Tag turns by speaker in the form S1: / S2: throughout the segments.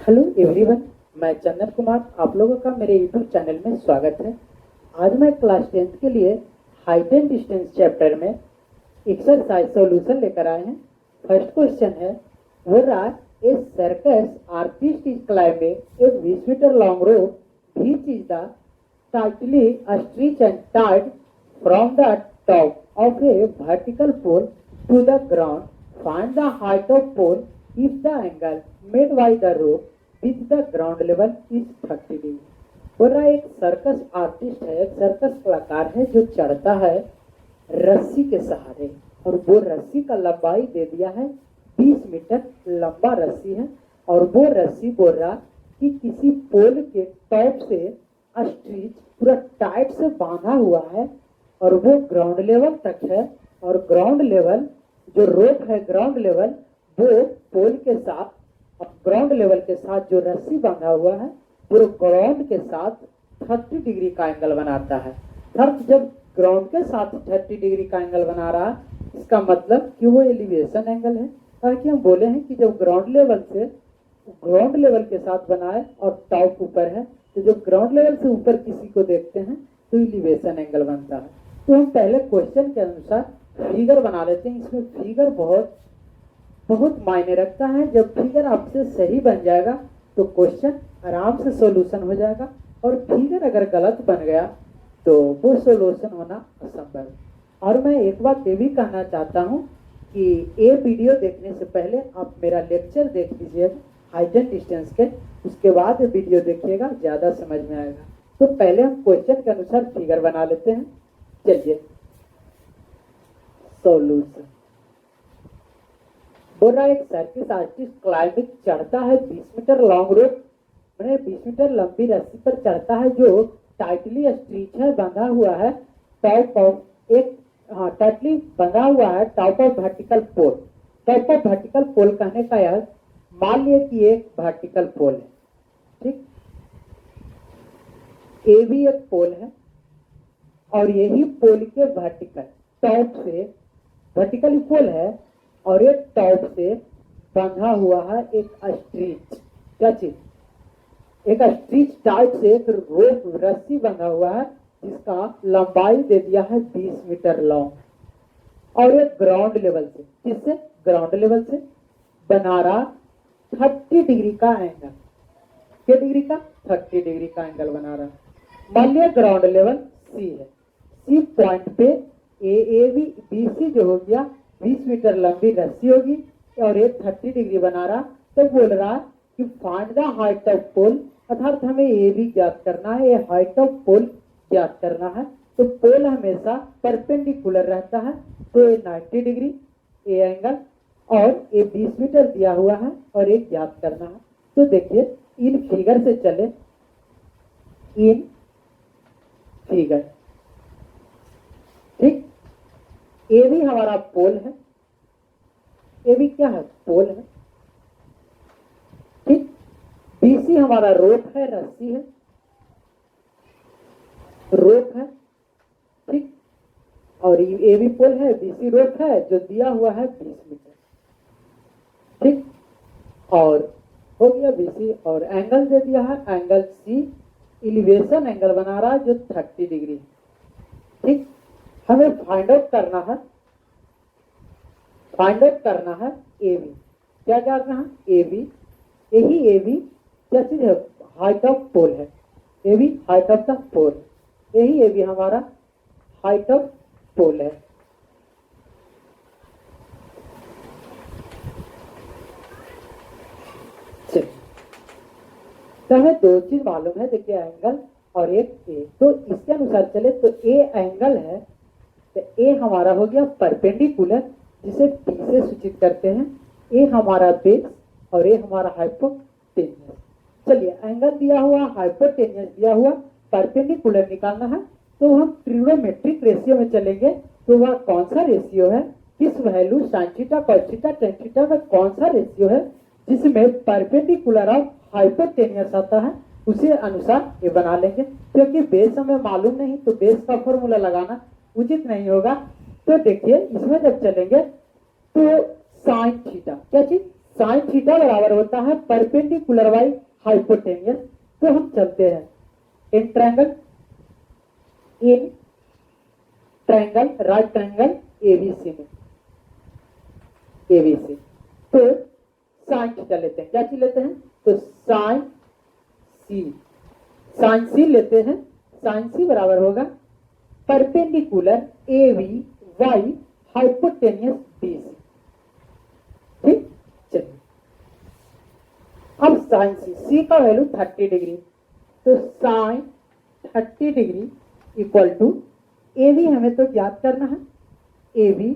S1: Hello everyone, मैं चंदन कुमार। आप लोगों का मेरे यूट्यूब चैनल में स्वागत है। आज मैं क्लास 10th के लिए हाइट एंड डिस्टेंस चैप्टर में एक्सरसाइज सॉल्यूशन लेकर आए हैं। फर्स्ट क्वेश्चन है, where are a circus artist is climbing a 20 metre long rope which is the tightly stretched and tied from the top of a vertical pole to the ground. Find the height of pole if the angle made by the rope with the ground level is 30 degree. बोल रहा है एक circus artist है, एक circus कलाकार है जो चढ़ता है रस्सी के सहारे, और वो रस्सी का लंबाई दे दिया है 20 मीटर लंबा रस्सी है। और वो रस्सी बोल रहा कि किसी पोल के टॉप से स्ट्रीच पूरा टाइट से बांधा हुआ है और वो ग्राउंड लेवल तक है। और ग्राउंड लेवल जो रोप है, ग्राउंड लेवल वो पोल के साथ, अब ग्राउंड लेवल के साथ जो रस्सी बांधा हुआ है वो ग्राउंड के साथ 30 डिग्री का एंगल बनाता है। जब ग्राउंड के साथ 30 डिग्री का एंगल बना रहा है, इसका मतलब कि वो एलिवेशन एंगल है। ताकि हम बोले हैं कि जब ग्राउंड लेवल के साथ बना है और टॉप ऊपर है, तो जब ग्राउंड लेवल से ऊपर किसी को देखते हैं तो एलिवेशन एंगल बनता है। तो हम पहले क्वेश्चन के अनुसार फिगर बना लेते हैं। इसमें फिगर बहुत मायने रखता है। जब फिगर आपसे सही बन जाएगा तो क्वेश्चन आराम से सॉल्यूशन हो जाएगा, और फिगर अगर गलत बन गया तो वो सॉल्यूशन होना असंभव है। और मैं एक बात ये भी कहना चाहता हूँ कि ये वीडियो देखने से पहले आप मेरा लेक्चर देख लीजिएगा हाइट एंड डिस्टेंस के, उसके बाद वीडियो देखिएगा, ज्यादा समझ में आएगा। तो पहले हम क्वेश्चन के अनुसार फिगर बना लेते हैं। चलिए, सॉल्यूशन बोल रहा है एक सर्कस आर्टिस्ट क्लाइंबिंग चढ़ता है 20 मीटर लॉन्ग रोप, मैंने 20 मीटर लंबी रस्सी पर चढ़ता है जो टाइटली स्ट्रीच है, बंधा हुआ है टॉप ऑफ टाइटली बंधा हुआ है top of vertical pole. Top of vertical pole कहने का यह, मान लिया कि एक वर्टिकल पोल है, ठीक, ये भी एक पोल है और यही पोल के वर्टिकल टॉप से, वर्टिकल पोल है और एक टॉप से बंधा हुआ है एक स्ट्रीच, क्या चीज, एक स्ट्रीच टाइप से एक रोप रस्सी बंधा हुआ है जिसका लंबाई दे दिया है 20 मीटर लॉन्ग, और एक ग्राउंड लेवल से, किससे, ग्राउंड लेवल से बना रहा 30 डिग्री का एंगल। क्या डिग्री का, 30 डिग्री का एंगल बना रहा। मान लिया ग्राउंड लेवल सी है, सी पॉइंट पे BC जो हो गया 20 मीटर लंबी रस्सी होगी और ये 30 डिग्री बना रहा। तो बोल रहा कि फाइंड द हाइट ऑफ पोल, अर्थात हमें ये भी ज्ञात करना है, ये हाइट ऑफ पोल ज्ञात करना है। तो पोल हमेशा परपेंडिकुलर रहता है, तो ये 90 डिग्री ये एंगल, और ये 20 मीटर दिया हुआ है और एक ज्ञात करना है। तो देखिए इन फिगर से चले, इन फिगर, ठीक, ये भी हमारा पोल है, ये भी क्या है, पोल है, ठीक। BC हमारा रोप है, रस्सी है, रोप है, ठीक, और ये भी पोल है, BC रोप है जो दिया हुआ है 20 मीटर, ठीक। और हो गया BC, और एंगल दे दिया है एंगल C, एलिवेशन एंगल बना रहा है जो 30 डिग्री, ठीक। हमें फाइंड आउट करना है, AB, क्या करना है, AB, यही AB क्या चीज है, हाइट ऑफ पोल है, AB हाइट ऑफ द पोल, यही AB हमारा हाइट ऑफ पोल है। तो हमें दो चीज मालूम है, देखिए एंगल और एक ए। तो इसके अनुसार चले तो ए एंगल है, तो ए हमारा हो गया परपेंडिकुलर जिसे P से सूचित करते हैं, ए हमारा बेस और ए हमारा हाइपोटेन्यूस। चलिए एंगल दिया हुआ, हाइपोटेन्यूस दिया हुआ, परपेंडिकुलर निकालना है। तो हम ट्रिग्नोमेट्रिक रेशियो में चलेंगे। तो वह कौन सा रेशियो है, किस value sine theta cos theta tan theta में कौन सा रेशियो है जिसमें परपेंडिकुलर ऑफ हाइपोटेन्यूस आता है, उसी अनुसार ये बना लेंगे। क्योंकि बेस हमें मालूम नहीं तो बेस का फॉर्मूला लगाना उचित नहीं होगा। तो देखिए इसमें जब चलेंगे तो साइन थीटा, क्या चीज, साइन थीटा बराबर होता है परपेंडिकुलर बाई हाइपोटेनियस। तो हम चलते हैं in triangle right triangle ABC में, एबीसी। तो साइन थीटा लेते हैं, क्या चीज लेते हैं? तो साइन सी लेते हैं। साइन सी बराबर होगा perpendicular A B by hypotenuse B C. ठीक, चलिए अब साइन सी का वैल्यू 30 डिग्री, तो sine 30 degree equal to A B हमें तो ज्ञात करना है, ए बी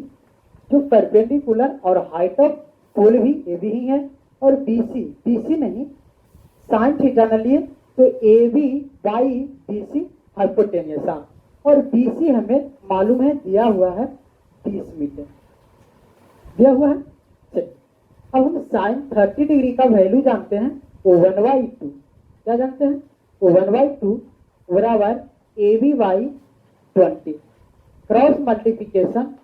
S1: जो परपेंडिकुलर और हाइट ऑफ पोल भी ए बी ही है, और बीसी नहीं साइन थीटा न लिए तो A B by B C hypotenuse, और बीसी हमें मालूम है दिया हुआ है 30 मीटर दिया हुआ है। चलिए अब हम साइन 30 डिग्री का वैल्यू जानते हैं, वो 1/2 क्या जानते हैं? वो 1/2 बराबर A B by 20, cross multiplication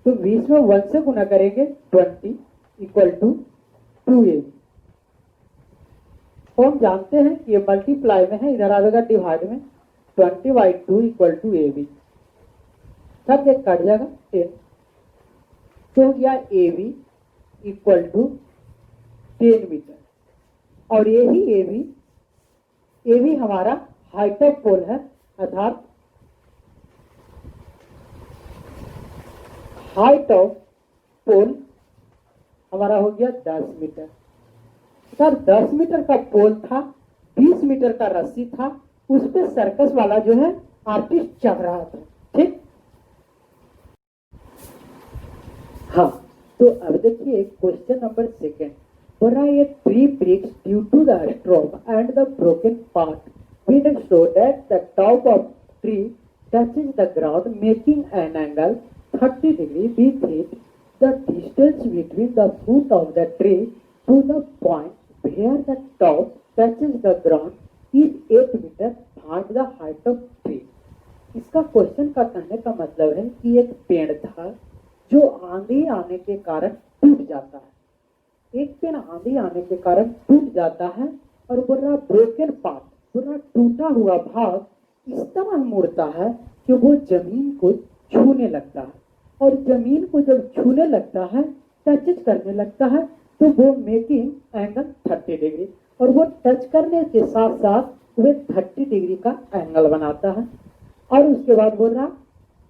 S1: तो 20 में 1 से गुना करेंगे 20 इक्वल टू 2a। तो हम जानते हैं कि ये मल्टीप्लाई में है, इधर आएगा डिवाइड में, 20/2 इक्वल टू ए बी, सब एक कट जाएगा 10, तो हो गया A B equal to 10 metre. और यही ए बी हमारा हाइट ऑफ पोल है, अर्थात हाइट ऑफ पोल हमारा हो गया 10 मीटर। सर 10 मीटर का पोल था, 20 मीटर का रस्सी था, उस पे सर्कस वाला जो है आर्टिस्ट चढ़ रहा था। ठीक, हाँ, तो अब देखिए question number 2। For a tree breaks due to the storm and the broken part, we show that the top of tree touches the ground, making an angle 30 degree with it. The distance between the foot of the tree to the point where the top touches the ground is 8 meter. Find the height of tree. इसका question का कहने का मतलब है कि एक पेड़ था जो आंधी आने के कारण टूट जाता है, एक पेड़ आंधी आने के कारण टूट जाता है, और पूरा ब्रोकन पार्ट, पूरा टूटा हुआ भाग इस तरह मुड़ता है कि वो जमीन को छूने लगता है, और जमीन को जब छूने लगता है, टच करने लगता है, तो वो मेकिंग एंगल 30 डिग्री, और वो टच करने के साथ साथ वे 30 डिग्री का एंगल बनाता है। और उसके बाद बोल रहा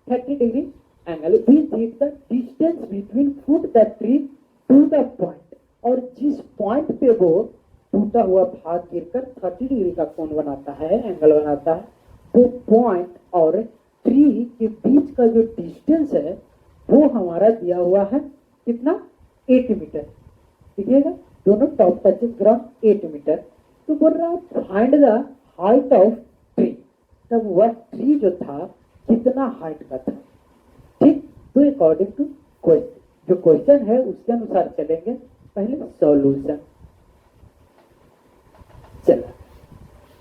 S1: 30 degree angle with the distance between foot the tree to the point, और जिस पॉइंट पे वो टूटा हुआ भाग गिरकर 30 डिग्री का कोण बनाता है, एंगल बनाता है, वो पॉइंट और ट्री के बीच का जो डिस्टेंस है वो हमारा दिया हुआ है कितना? 8 मीटर। देखिएगा दोनों टॉप टचेस ग्राउंड 8 मीटर। तो बोल रहा find the height of tree, तब वह ट्री जो था कितना हाइट का था। ठीक, तो अकॉर्डिंग टू क्वेश्चन, जो क्वेश्चन है उसके अनुसार चलेंगे। पहले सॉल्यूशन, चला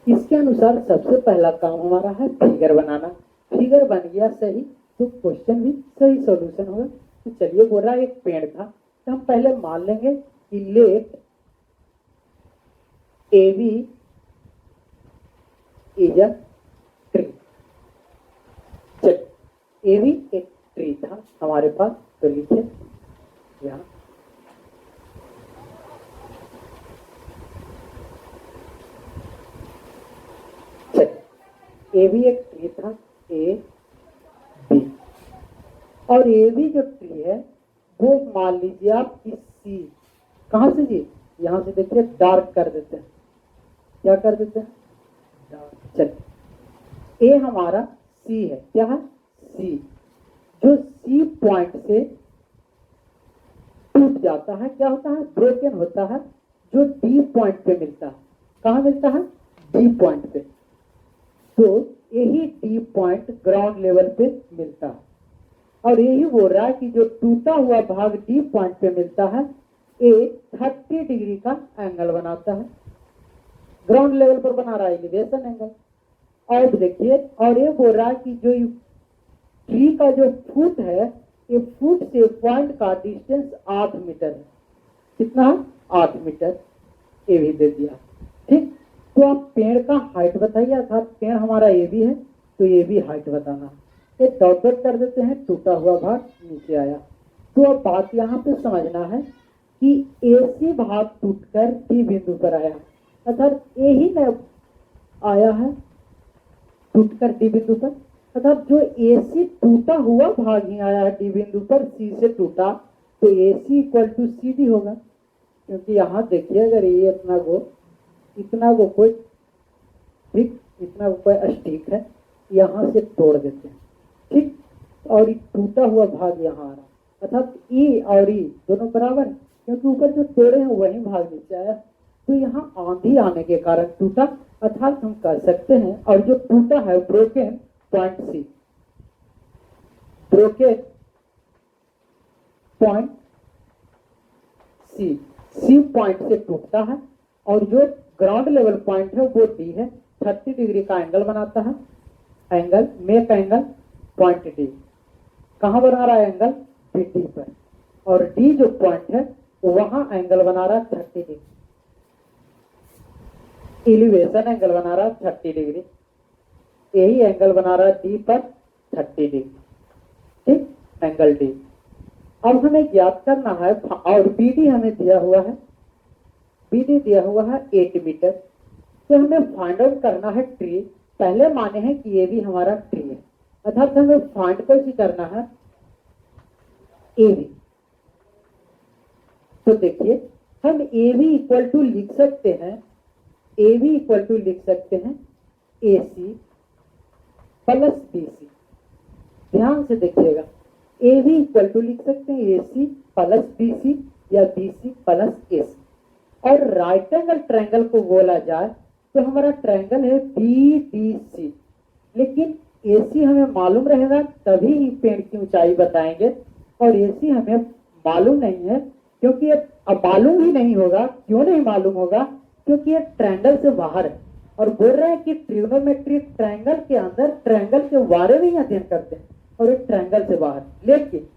S1: इसके अनुसार सबसे पहला काम हमारा है फिगर बनाना। फिगर बन गया सही तो क्वेश्चन भी सही सॉल्यूशन होगा। तो चलिए बोल रहा एक पेड़ था, तो हम पहले मान लेंगे कि let A B is a tree. चलिए ए बी एक ट्री था हमारे पास, तो लिखिए यहाँ ए बी एक ट्री था, ए बी, और ए बी जो ट्री है वो मान लीजिए आप इस सी, कहां से जी? यहां से देखिए डार्क कर देते हैं, क्या कर देते हैं? डार्क। चलिए ए हमारा सी है, क्या है? सी, जो सी पॉइंट से टूट जाता है, क्या होता है? ब्रोकन होता है, जो डी पॉइंट पे मिलता है। कहां मिलता है? डी पॉइंट पे। तो यही डी पॉइंट ग्राउंड लेवल पे मिलता है, और यही बोल रहा है कि जो टूटा हुआ भाग डी पॉइंट पे मिलता है, ए 30 डिग्री का एंगल बनाता है, ग्राउंड लेवल पर बना रहा है एलिवेशन एंगल। और देखिए, और ये बोल रहा है कि जो ट्री का जो फुट है, ये फुट से पॉइंट का डिस्टेंस 8 मीटर है। कितना, 8 मीटर, ये भी दे दिया। ठीक, तो आप पेड़ का हाइट बताइए, अर्थात पेड़ हमारा ये भी है तो ये भी हाइट बताना। एक डॉट डॉट कर देते हैं, टूटा हुआ भाग नीचे आया। तो अब बात यहाँ पे समझना है कि AC भाग टूटकर D बिंदु पर आया, अर्थात ए ही न आया है टूटकर D बिंदु पर, अर्थात जो AC टूटा हुआ भाग ही आया है D बिंदु पर, C से टूटा, तो AC इक्वल टू CD होगा। क्योंकि यहाँ देखिए, अगर ये इतना को कोई ठीक, इतना को कोई अस्टिक है, यहाँ से तोड़ देते हैं, ठीक, और ये टूटा हुआ भाग यहाँ आ रहा, अर्थात E और E दोनों बराबर है, क्योंकि ऊपर जो तोड़े हैं वही भाग नीचे आया। तो यहाँ आंधी आने के कारण टूटा, अर्थात हम कह सकते हैं, और जो टूटा है broken point C, broken point C point से टूटता है, और जो ग्राउंड लेवल पॉइंट है वो D है, 30 डिग्री का एंगल बनाता है। Angle, make angle point D, कहां बना रहा है एंगल, BD पर, और D जो पॉइंट है वहां एंगल बना रहा है 30 डिग्री, एलिवेशन एंगल बना रहा है 30 डिग्री, यही एंगल बना रहा है D पर 30 डिग्री, ठीक, एंगल D। अब हमें ज्ञात करना है, और BD हमें दिया हुआ है, BD दिया हुआ है 8 मीटर। तो हमें फाइंड आउट करना है ट्री, पहले माने हैं कि ये भी हमारा ट्री है, अर्थात हमें फाइंड कैसे करना है, AB। तो देखिए, हम AB इक्वल टू लिख सकते हैं, AB इक्वल टू लिख सकते हैं AC प्लस BC। ध्यान से देखिएगा, AB इक्वल टू लिख सकते हैं AC प्लस BC या BC प्लस AC। और राइट एंगल ट्रायंगल को बोला जाए तो हमारा ट्रायंगल है BDC, लेकिन AC हमें मालूम रहेगा तभी ही पेड़ की ऊंचाई बताएंगे, और AC हमें मालूम नहीं है, क्योंकि ये अब मालूम ही नहीं होगा। क्यों नहीं मालूम होगा, क्योंकि ये ट्रायंगल से बाहर है, और बोल रहे हैं कि ट्रिग्नोमेट्री ट्रायंगल के अंदर ट्रायंगल के बारे में ही अध्ययन करते हैं, और ये ट्रायंगल से बाहर, लेकिन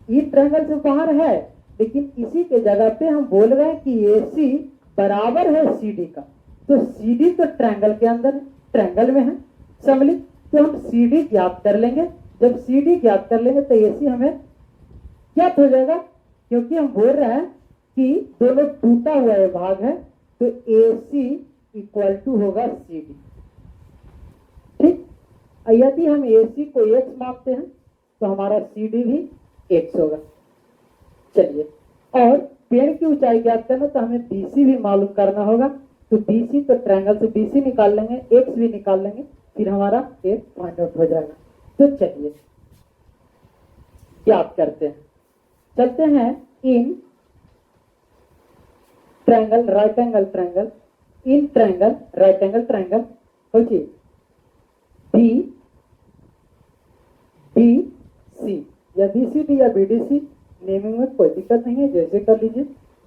S1: ये ट्रायंगल से बाहर है, लेकिन इसी के जगह पे हम बोल रहे हैं कि AC बराबर है CD का, तो CD तो ट्रायंगल के अंदर, ट्रायंगल में है, समझ। तो हम CD ज्ञात कर लेंगे, जब CD ज्ञात कर लेंगे तो AC हमें ज्ञात हो जाएगा, क्योंकि हम बोल रहे हैं कि दोनों टूटा हुआ भाग है, तो AC इक्वल टू होगा CD, ठीक। यदि हम AC को X मापते हैं तो हमारा CD भी X होगा। चलिए, और पेड़ की ऊंचाई ज्ञात करना तो हमें BC भी मालूम करना होगा, तो BC तो ट्रायंगल से BC निकाल लेंगे, X भी निकाल लेंगे, फिर हमारा एक फाइंड आउट हो जाएगा। तो चलिए ज्ञात करते हैं, चलते हैं in triangle, right angle triangle, in triangle, right angle triangle, सोचिए BDC या BCD या BDC, नेमिंग में कोई दिक्कत नहीं है, जैसे कर लीजिए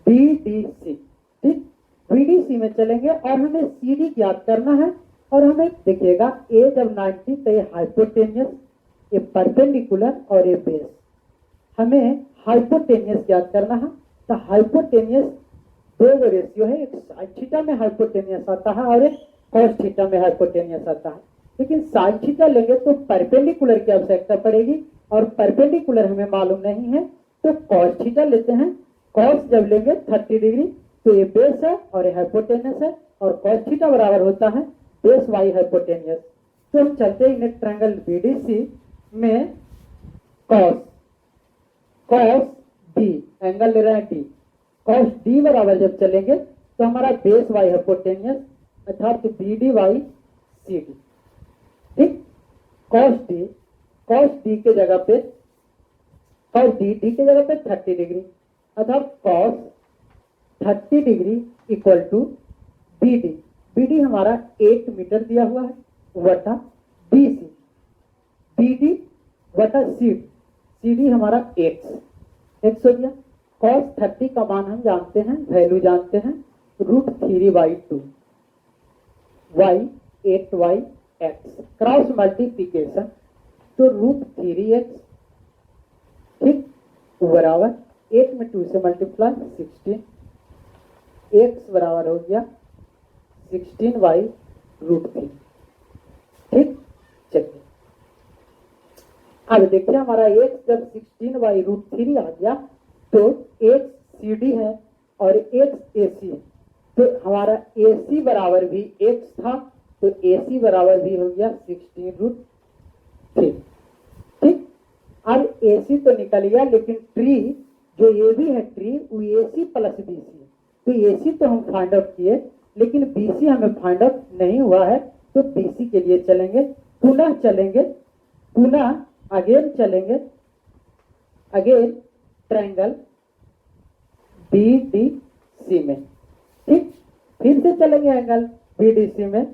S1: BDC, ठीक। BDC में चलेंगे और हमें CD ज्ञात करना है, और हमें देखिएगा A जब 90 तो ये हाइपोटेनियस, ये परपेंडिकुलर और ये बेस, हमें हाइपोटेनियस ज्ञात करना है। तो हाइपोटेनियस दो रेशियो है, एक साइन थीटा में हाइपोटेनियस आता है और एक कॉस थीटा में हाइपोटेनियस आता है, लेकिन साइन थीटा लेंगे तो परपेंडिकुलर की आवश्यकता पड़ेगी, और परपेंडिकुलर हमें मालूम नहीं है, तो कॉस थीटा लेते हैं। कॉस जब लेंगे 30 डिग्री, तो ये बेस है और ये हाइपोटेनियस है, और कॉस थीटा बराबर होता है बेस वाई हाइपोटेनियस। तो हम चलते हैं इन ट्रायंगल BDC में, कॉस D, एंगल ले रहे हैं D, कॉस D बराबर जब चलेंगे तो हमारा बेस वाई हाइपोटेनियस, अर्थात BD वाई CD, ठीक। कॉस D के जगह पे, कॉस D के जगह पे 30 डिग्री, अर्थात cos 30 degree equal to BD हमारा 8 मीटर दिया हुआ है, वटा BD वटा CD हमारा X हो गया। कॉस 30 का मान हम जानते हैं, वैल्यू जानते हैं, √3/2 y 8yx, क्रॉस मल्टीप्लीकेशन, तो √3x, ठीक, बराबर 8 में 2 से मल्टीप्लाई 16, x बराबर हो गया 16y√3। ठीक, चलिए अब देखिए हमारा x जब 16y√3 आ गया तो x CD है और x AC है, तो हमारा AC बराबर भी x था, तो AC बराबर भी हो गया 16√3। ठीक, अब AC तो निकल गया, लेकिन ट्री जो ये भी है ट्री वो AC प्लस BC है, तो AC तो हम फाइंड आउट किए लेकिन BC हमें फाइंड आउट नहीं हुआ है, तो BC के लिए चलेंगे, पुनः अगेन चलेंगे, अगेन ट्रायंगल BDC में। ठीक, फिर से चलेंगे एंगल BDC में।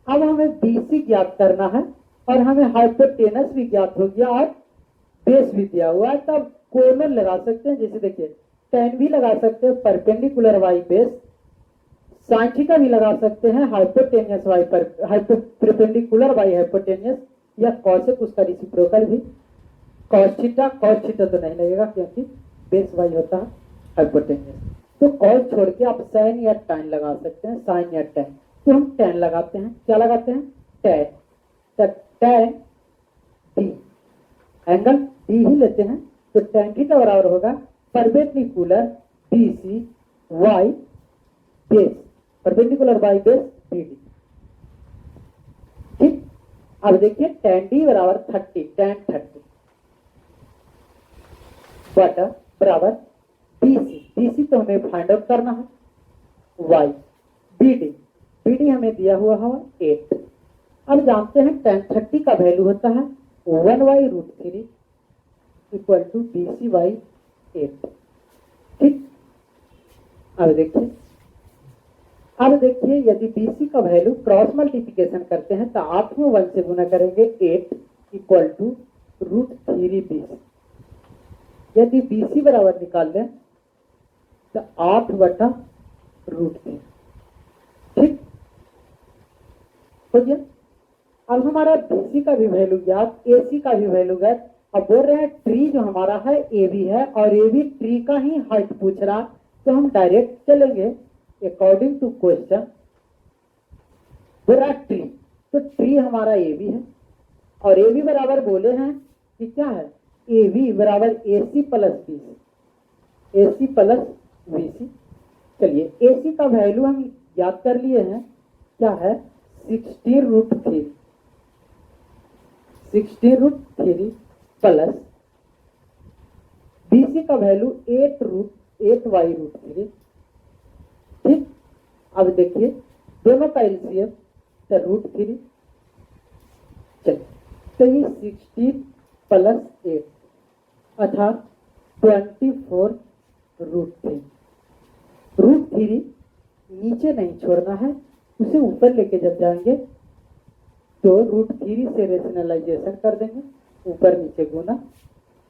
S1: अब हमें BC ज्ञात करना है और हमें हाइपोटेनस भी ज्ञात हो गया और बेस भी दिया हुआ है, तब कोणन लगा सकते हैं। जैसे देखिए tan भी लगा सकते हैं perpendicular y base, sin theta भी लगा सकते हैं हाइपोटेनियस y पर परपेंडिकुलर y हाइपोटेनियस, या कॉसेक उसका रेसिप्रोकल भी cos थीटा तो नहीं लगेगा क्योंकि बेस y होता है हाइपोटेनियस, तो cos छोड़ के आप sin या tan लगा सकते हैं, sin या tan। तो हम tan लगाते हैं, क्या लगाते हैं tan, tan d, angle D ही लेते हैं, तो tan थीटा बराबर होगा perpendicular BC y base, perpendicular y base BD। ठीक, अब देखिए tan D बराबर 30, tan 30 बटा बराबर BC तो हमें फाइंड आउट करना है, y BD हमें दिया हुआ है 8। अब जानते हैं tan 30 का वैल्यू होता है 1y√3 इक्वल टू BC/8। ठीक, अब देखिए यदि BC का वैल्यू क्रॉस मल्टीप्लिकेशन करते हैं तो 8 में 1 से गुना करेंगे, 8 इक्वल टू √3 BC। यदि BC बराबर निकाल लें तो 8/√3। ठीक हो गया। अब हमारा BC का भी वैल्यू ज्ञात, AC का भी वैल्यू ज्ञात। अब बोल रहे हैं ट्री जो हमारा है AB है और AB ट्री का ही हाइट पूछ रहा, तो हम डायरेक्ट चलेंगे अकॉर्डिंग टू क्वेश्चन। बोल रहा ट्री, तो ट्री हमारा AB है और AB बराबर बोले हैं कि क्या है, AB बराबर AC प्लस BC। चलिए AC का वैल्यू हम याद कर लिए हैं, क्या है 16√3 प्लस BC का वैल्यू 8y√3। ठीक, अब देखिए दोनों का एलसीएम तो √3, चलिए तो ये 16 प्लस 8 अर्थात 24√3। √3 नीचे नहीं छोड़ना है, उसे ऊपर लेके जब जाएंगे तो √3 से रेशनलाइजेशन कर देंगे, ऊपर नीचे गुना,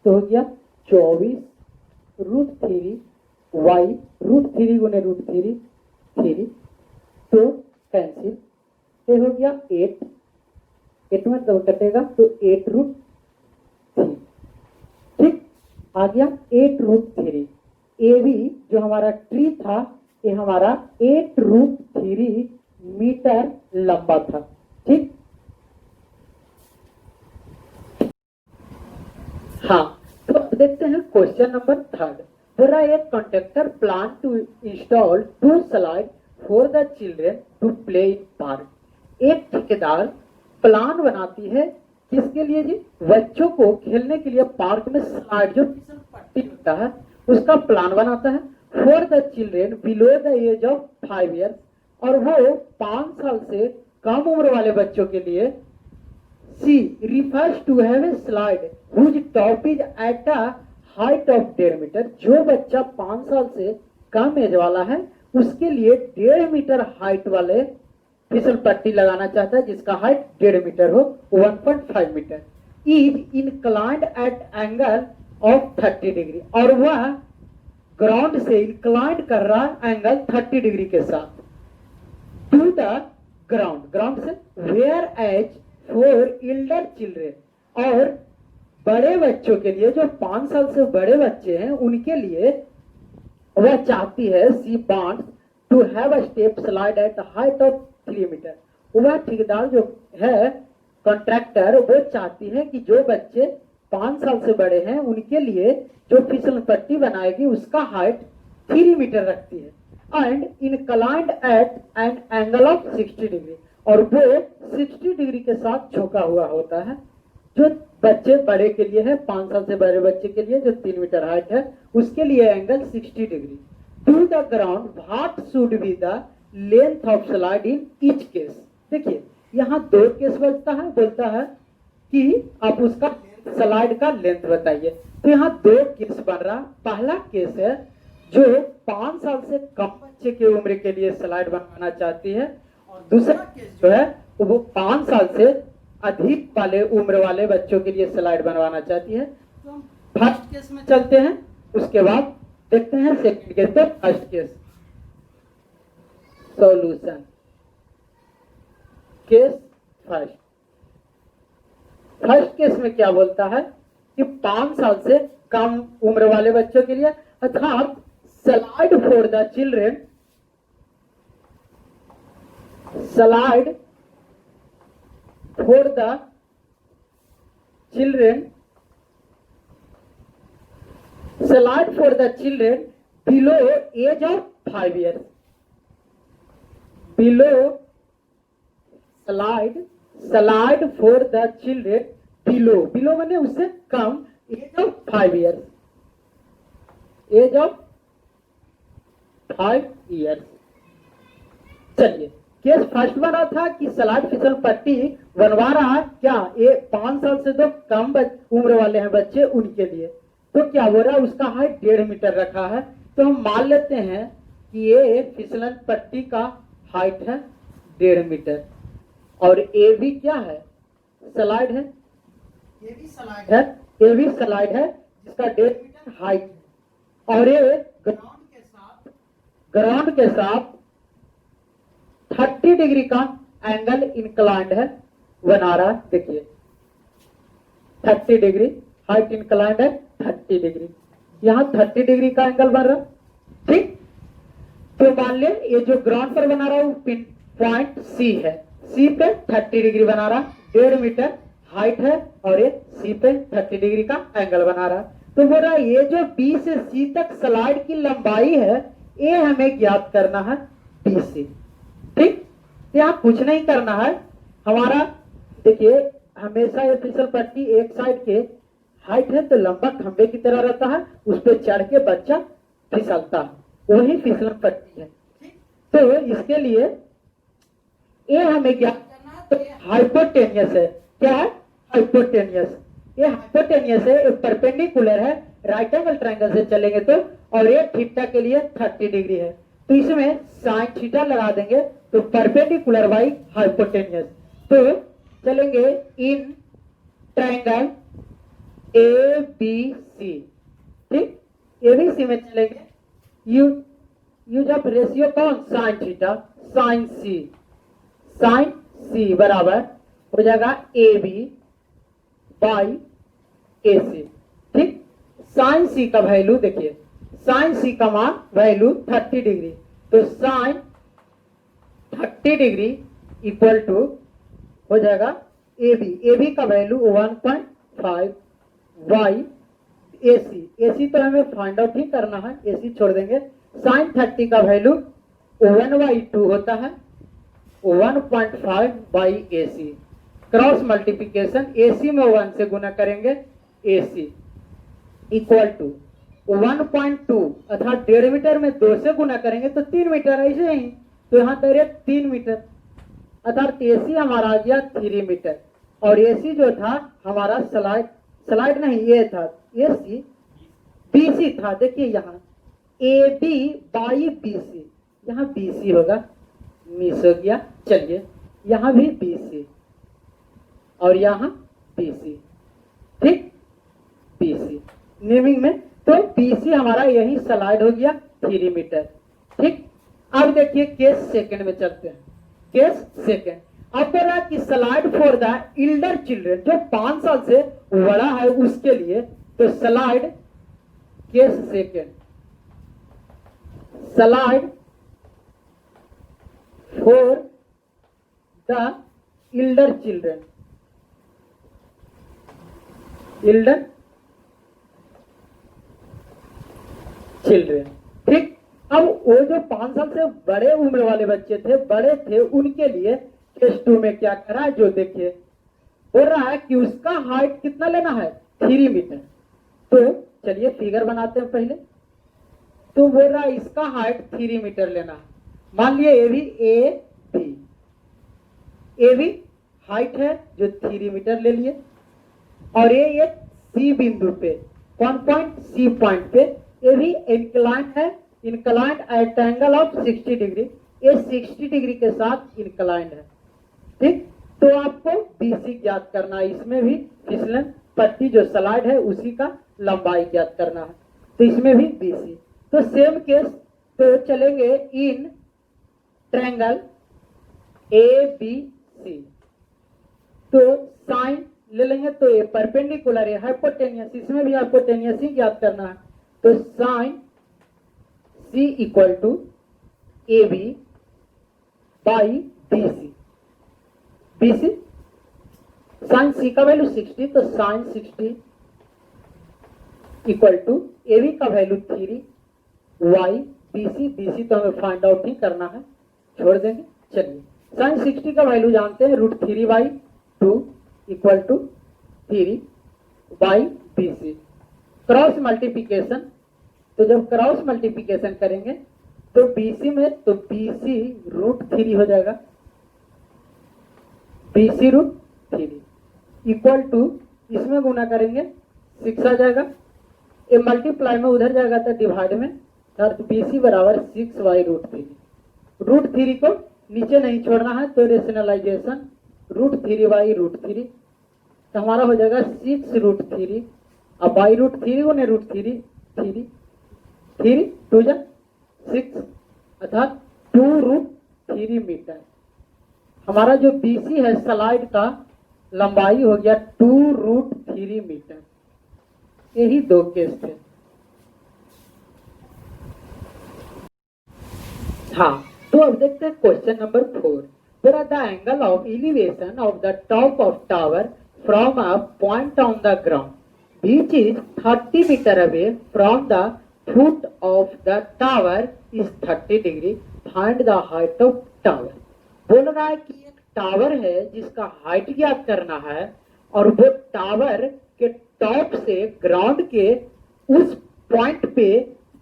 S1: तो हो गया 24√3 y, √3 गुने √3 3, तो कैंसिल, ये हो गया 8 में दो कटेगा तो 8√3। ठीक, आ गया 8√3। AB जो हमारा ट्री था ये हमारा 8√3 मीटर लंबा था। ठीक, हाँ, तो देखते हैं क्वेश्चन नंबर 3। बोल रहा है conductor plan to install 2 slide for the children to play in park. एक ठेकेदार प्लान बनाती है किसके लिए जी, बच्चों को खेलने के लिए पार्क में स्लाइड जो फिसल पट्टी होता है उसका प्लान बनाता है for the children below the age of 5 years, और वो 5 साल से कम उम्र वाले बच्चों के लिए C refers to have a slide whose top is at a height of 1.5 metre. जो बच्चा 5 साल से कम एज वाला है उसके लिए 1.5 मीटर हाइट वाले फिसल पट्टी लगाना चाहता है जिसका हाइट 1.5 मीटर हो, 1.5 metre, is inclined at angle of 30 degree, और वह ग्राउंड से इंक्लाइंड कर रहा है एंगल 30 डिग्री के साथ टू द ग्राउंड से whereas for elder children, और बड़े बच्चों के लिए, जो 5 साल से बड़े बच्चे हैं, उनके लिए वह चाहती है she wants to have a step slide at height of 3 metre. वह ठेकेदार जो है, कॉन्ट्रैक्टर, वो चाहती है कि जो बच्चे 5 साल से बड़े हैं उनके लिए जो फिसल पट्टी बनाएगी उसका हाइट 3 मीटर रखती है and inclined at an angle of 60 degree, और वो 60 डिग्री के साथ झुका हुआ होता है। जो बच्चे बड़े के लिए है, 5 साल से बड़े बच्चे के लिए जो 3 मीटर हाइट है, उसके लिए angle 60 degree. To the ground what should be the length of slide in each case. देखिए यहाँ 2 केस बोलता है कि आप उसका स्लाइड का लेंथ बताइए। तो यहाँ 2 केस बन रहा। पहला केस है जो 5 साल से कम बच्चे की उम्र के लिए स्लाइड बनवाना चाहती है, और दूसरा केस जो है वो 5 साल से अधिक वाले उम्र वाले बच्चों के लिए स्लाइड बनवाना चाहती है। तो हम फर्स्ट केस में चलते हैं, उसके बाद देखते हैं सेकंड केस। तो first case solution, case first case में क्या बोलता है कि 5 साल से कम उम्र वाले बच्चों के लिए, अर्थात slide for the children, slide for the children, slide for the children below age of 5 years, below slide for the children below माने उससे कम age of 5 years, age of 5 years। चलिए केस फर्स्ट बना था कि स्लाइड फिसल पट्टी बनवा रहा है क्या, ये 5 साल से तो कम उम्र वाले हैं बच्चे, उनके लिए। तो क्या हो रहा है, उसका हाइट 1.5 मीटर रखा है। तो हम मान लेते हैं कि ये फिसलन पट्टी का हाइट है 1.5 मीटर, और ए भी क्या है, स्लाइड है, ये भी स्लाइड है जिसका 1.5 मीटर हाइट, और ये ग्राउंड के साथ 30 डिग्री का एंगल इंक्लाइंड है, बना रहा है। देखिए 30 डिग्री हाइट इंक्लाइंड है, 30 डिग्री, यहाँ 30 डिग्री का एंगल बन रहा। ठीक, तो मान ले ये जो ग्राउंड पर बना रहा है पिन पॉइंट सी है, सी पे 30 डिग्री बना रहा, 1.5 मीटर हाइट है, और ये सी पे 30 डिग्री का एंगल बना रहा। तो बोल रहा ये जो बी से सी तक स्लाइड की लंबाई है, ये हमें ज्ञात करना है बी से। ठीक, यहाँ कुछ नहीं करना है हमारा। देखिए हमेशा ये फिसल पट्टी एक साइड के हाइट है तो लंबा खंबे की तरह रहता है, उस पर चढ़ के बच्चा फिसलता है, वही फिसल पट्टी है। तो इसके लिए ये हमें क्या करना है, तो हाइपोटेनियस है। क्या है, हाइपोटेनियस। ये हाइपोटेनियस है, ये परपेंडिकुलर है, राइट एंगल ट्रायंगल से चलेंगे तो, और ये थीटा के लिए 30 डिग्री है, तो इसमें साइन थीटा लगा देंगे, तो परपेंडिकुलर बाई हाइपोटेनियस। तो चलेंगे in triangle A B C. ठीक, एबीसी में चलेंगे, यूज ऑफ रेशियो कौन, साइन थीटा, साइन सी बराबर हो जाएगा A B by A c. ठीक, साइन सी का वैल्यू देखिए, साइन सी का मान वैल्यू 30 डिग्री, तो साइन 30 डिग्री इक्वल टू हो जाएगा ए बी का वैल्यू 1.5 बाई ए सी तो हमें फाइंड आउट ही करना है, ए सी छोड़ देंगे। साइन 30 का वैल्यू 1/2 होता है, 1.5 by A c, cross multiplication a c में 1 से गुना करेंगे, ए सी इक्वल टू 1.2 अर्थात 1.5 मीटर में 2 से गुना करेंगे तो 3 मीटर, ऐसे ही। तो यहाँ डायरेक्ट 3 मीटर, अर्थात एसी हमारा आ गया 3 मीटर, और एसी जो था हमारा स्लाइड नहीं, ये था एसी, बीसी था। देखिए यहाँ ए बी बाई बीसी, यहाँ बीसी होगा, मिस हो गया। चलिए यहाँ भी बीसी और यहाँ बीसी। ठीक, बीसी नेमिंग में, तो बीसी हमारा यही स्लाइड हो गया 3 मीटर। ठीक, अब देखिए केस सेकंड में चलते हैं। केस सेकंड, अब बोल रहा है कि slide for the elder children, जो 5 साल से बड़ा है उसके लिए, तो slide case second, slide for the elder children, elder children, ठीक। अब वो जो 5 साल से बड़े उम्र वाले बच्चे थे, बड़े थे, उनके लिए केस 2 में क्या करा है जो देखिए, बोल रहा है कि उसका हाइट कितना लेना है, 3 मीटर। तो चलिए फिगर बनाते हैं पहले। तो बोल रहा है इसका हाइट 3 मीटर लेना है। मान लिए ए बी हाइट है जो 3 मीटर ले लिए, और ये सी बिंदु पे, कौन पॉइंट, सी पॉइंट पे, ये भी इंक्लाइंड है, inclined at angle of 60 degree, ये 60 डिग्री के साथ इंक्लाइंड है, ठीक। तो आपको बीसी ज्ञात करना है, इसमें भी फिसलन पट्टी जो स्लाइड है उसी का लंबाई ज्ञात करना है, तो इसमें भी बीसी। तो सेम केस, तो चलेंगे in triangle A B C, तो साइन ले लेंगे, तो ये परपेंडिकुलर है, हाइपोटेनियस, इसमें भी हाइपोटेनियस ही ज्ञात करना है। तो sine c equal to A B by B c, bc sine सी का वैल्यू 60, तो sine 60 equal to A b का वैल्यू 3 वाई बीसी तो हमें फाइंड आउट ही करना है, छोड़ देंगे। चलिए साइन 60 का वैल्यू जानते हैं, √3/2 equal to 3 by BC. Cross multiplication, तो जब क्रॉस मल्टीप्लिकेशन करेंगे तो बीसी में, तो बीसी √3 हो जाएगा, बीसी √3 इक्वल टू, इसमें गुना करेंगे 6 आ जाएगा, ये मल्टीप्लाई में उधर जाएगा तो डिवाइड में, तो बीसी बराबर 6/√3। √3 को नीचे नहीं छोड़ना है, तो रेशनलाइजेशन √3/√3, तो हमारा हो जाएगा 6√3, अब बाई √3 को ने √3, 3 2 जा 6, अर्थात 2√3 मीटर। हमारा जो बीसी है स्लाइड का लंबाई हो गया 2√3 मीटर। यही 2 केस थे। हाँ, तो अब देखते हैं question number 4। Where the angle of elevation of the top of tower from a point on the ground, which is 30 meter away from the foot of the tower is 30 degree. Find the height of tower. बोल रहा है कि एक tower है जिसका height ज्ञात करना है, और वो टावर के टॉप से ग्राउंड के उस पॉइंट पे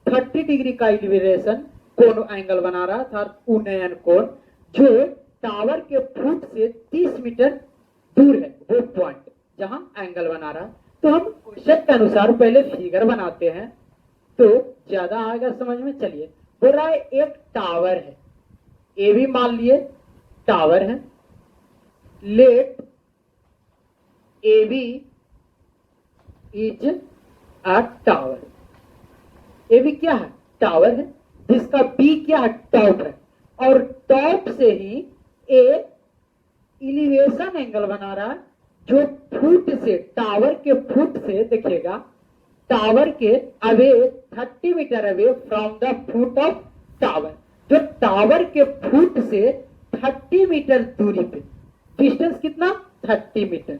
S1: 30 डिग्री का एलिवेशन कोण एंगल बना रहा था, उन्नयन कोण, जो टावर के फुट से 30 मीटर दूर है, वो पॉइंट जहां एंगल बना रहा। तो हम क्वेश्चन के अनुसार पहले फिगर बनाते हैं तो ज्यादा आएगा समझ में। चलिए, बोल रहा है एक टावर है, ए भी मान लिए टावर है, let A B is a tower, A B क्या है, टावर है, जिसका बी क्या है, टॉप है, और टॉप से ही ए एलिवेशन एंगल बना रहा है, जो फुट से, टावर के फुट से देखिएगा, टावर के away 30 metre away from the foot of tower, जो टावर के फुट से 30 मीटर दूरी पे, डिस्टेंस कितना, 30 मीटर।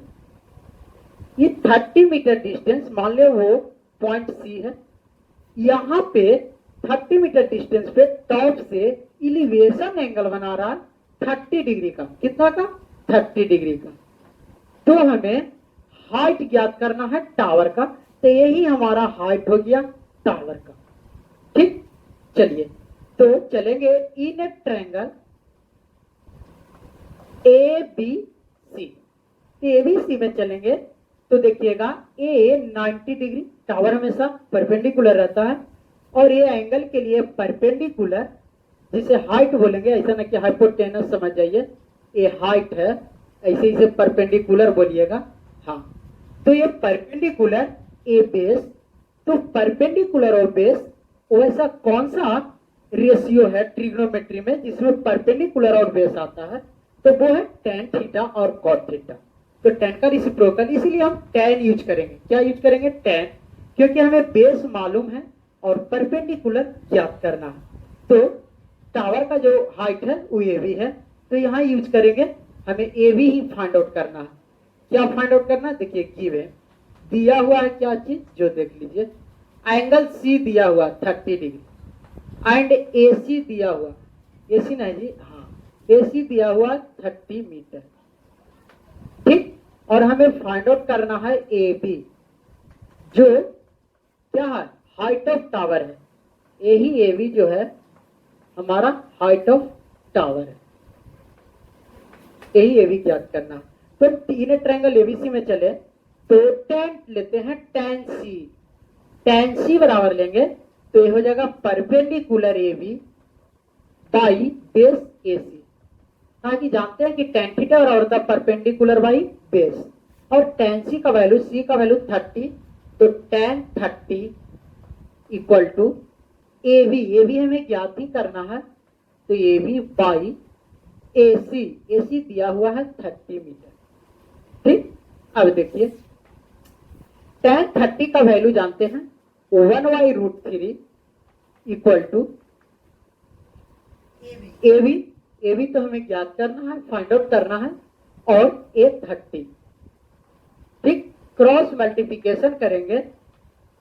S1: ये 30 मीटर डिस्टेंस मान लो वो पॉइंट सी है, यहां पे 30 मीटर डिस्टेंस पे टॉप से एलिवेशन एंगल बना रहा 30 डिग्री का, कितना का, 30 डिग्री का। तो हमें हाइट ज्ञात करना है टावर का, तो यही हमारा हाइट हो गया टावर का, ठीक। चलिए, तो चलेंगे in a triangle A B C, A B C में चलेंगे तो देखिएगा ए 90 डिग्री, टावर हमेशा परपेंडिकुलर रहता है, और ये एंगल के लिए परपेंडिकुलर, जिसे हाइट बोलेंगे, ऐसा ना कि हाइपोटेनस समझ जाइए, ये हाइट है, ऐसे इसे परपेंडिकुलर बोलिएगा। हाँ, तो ये परपेंडिकुलर ए बेस, तो परपेंडिकुलर और बेस वैसा कौन सा रेशियो है ट्रिग्नोमेट्री में जिसमें परपेंडिकुलर और बेस आता है, तो वो है tan थीटा और cot थीटा। तो tan का रेसिप्रोकल, इसीलिए हम tan यूज करेंगे। क्या यूज करेंगे? tan, क्योंकि हमें बेस मालूम है और परपेंडिकुलर ज्ञात करना है। तो टावर का जो हाइट है वो AB है, तो यहाँ यूज करेंगे, हमें AB ही फाइंड आउट करना है। क्या फाइंड आउट करना है? देखिए गिवन दिया हुआ है क्या चीज, जो देख लीजिए, एंगल C दिया हुआ 30 डिग्री एंड AC दिया हुआ, AC नहीं जी, हाँ, AC दिया हुआ 30 मीटर, ठीक। और हमें फाइंड आउट करना है AB, जो क्या है? हाइट ऑफ टावर है। यही AB जो है हमारा हाइट ऑफ टावर है, यही AB ज्ञात करना है। तो तीन ट्रायंगल ABC में चले तो tan लेते हैं, tan C बराबर लेंगे तो ये हो जाएगा perpendicular AB by base AC। हाँ कि जानते हैं कि tan थीटा और होता है परपेंडिकुलर बाई बेस, और tan C का वैल्यू, C का वैल्यू 30, तो tan 30 इक्वल टू AB हमें ज्ञात ही करना है, तो AB बाई AC दिया हुआ है 30 मीटर, ठीक। अब देखिए tan 30 का वैल्यू जानते हैं 1/√3 इक्वल टू AB तो हमें ज्ञात करना है, फाइंड आउट करना है, और A 30, ठीक। क्रॉस मल्टीप्लिकेशन करेंगे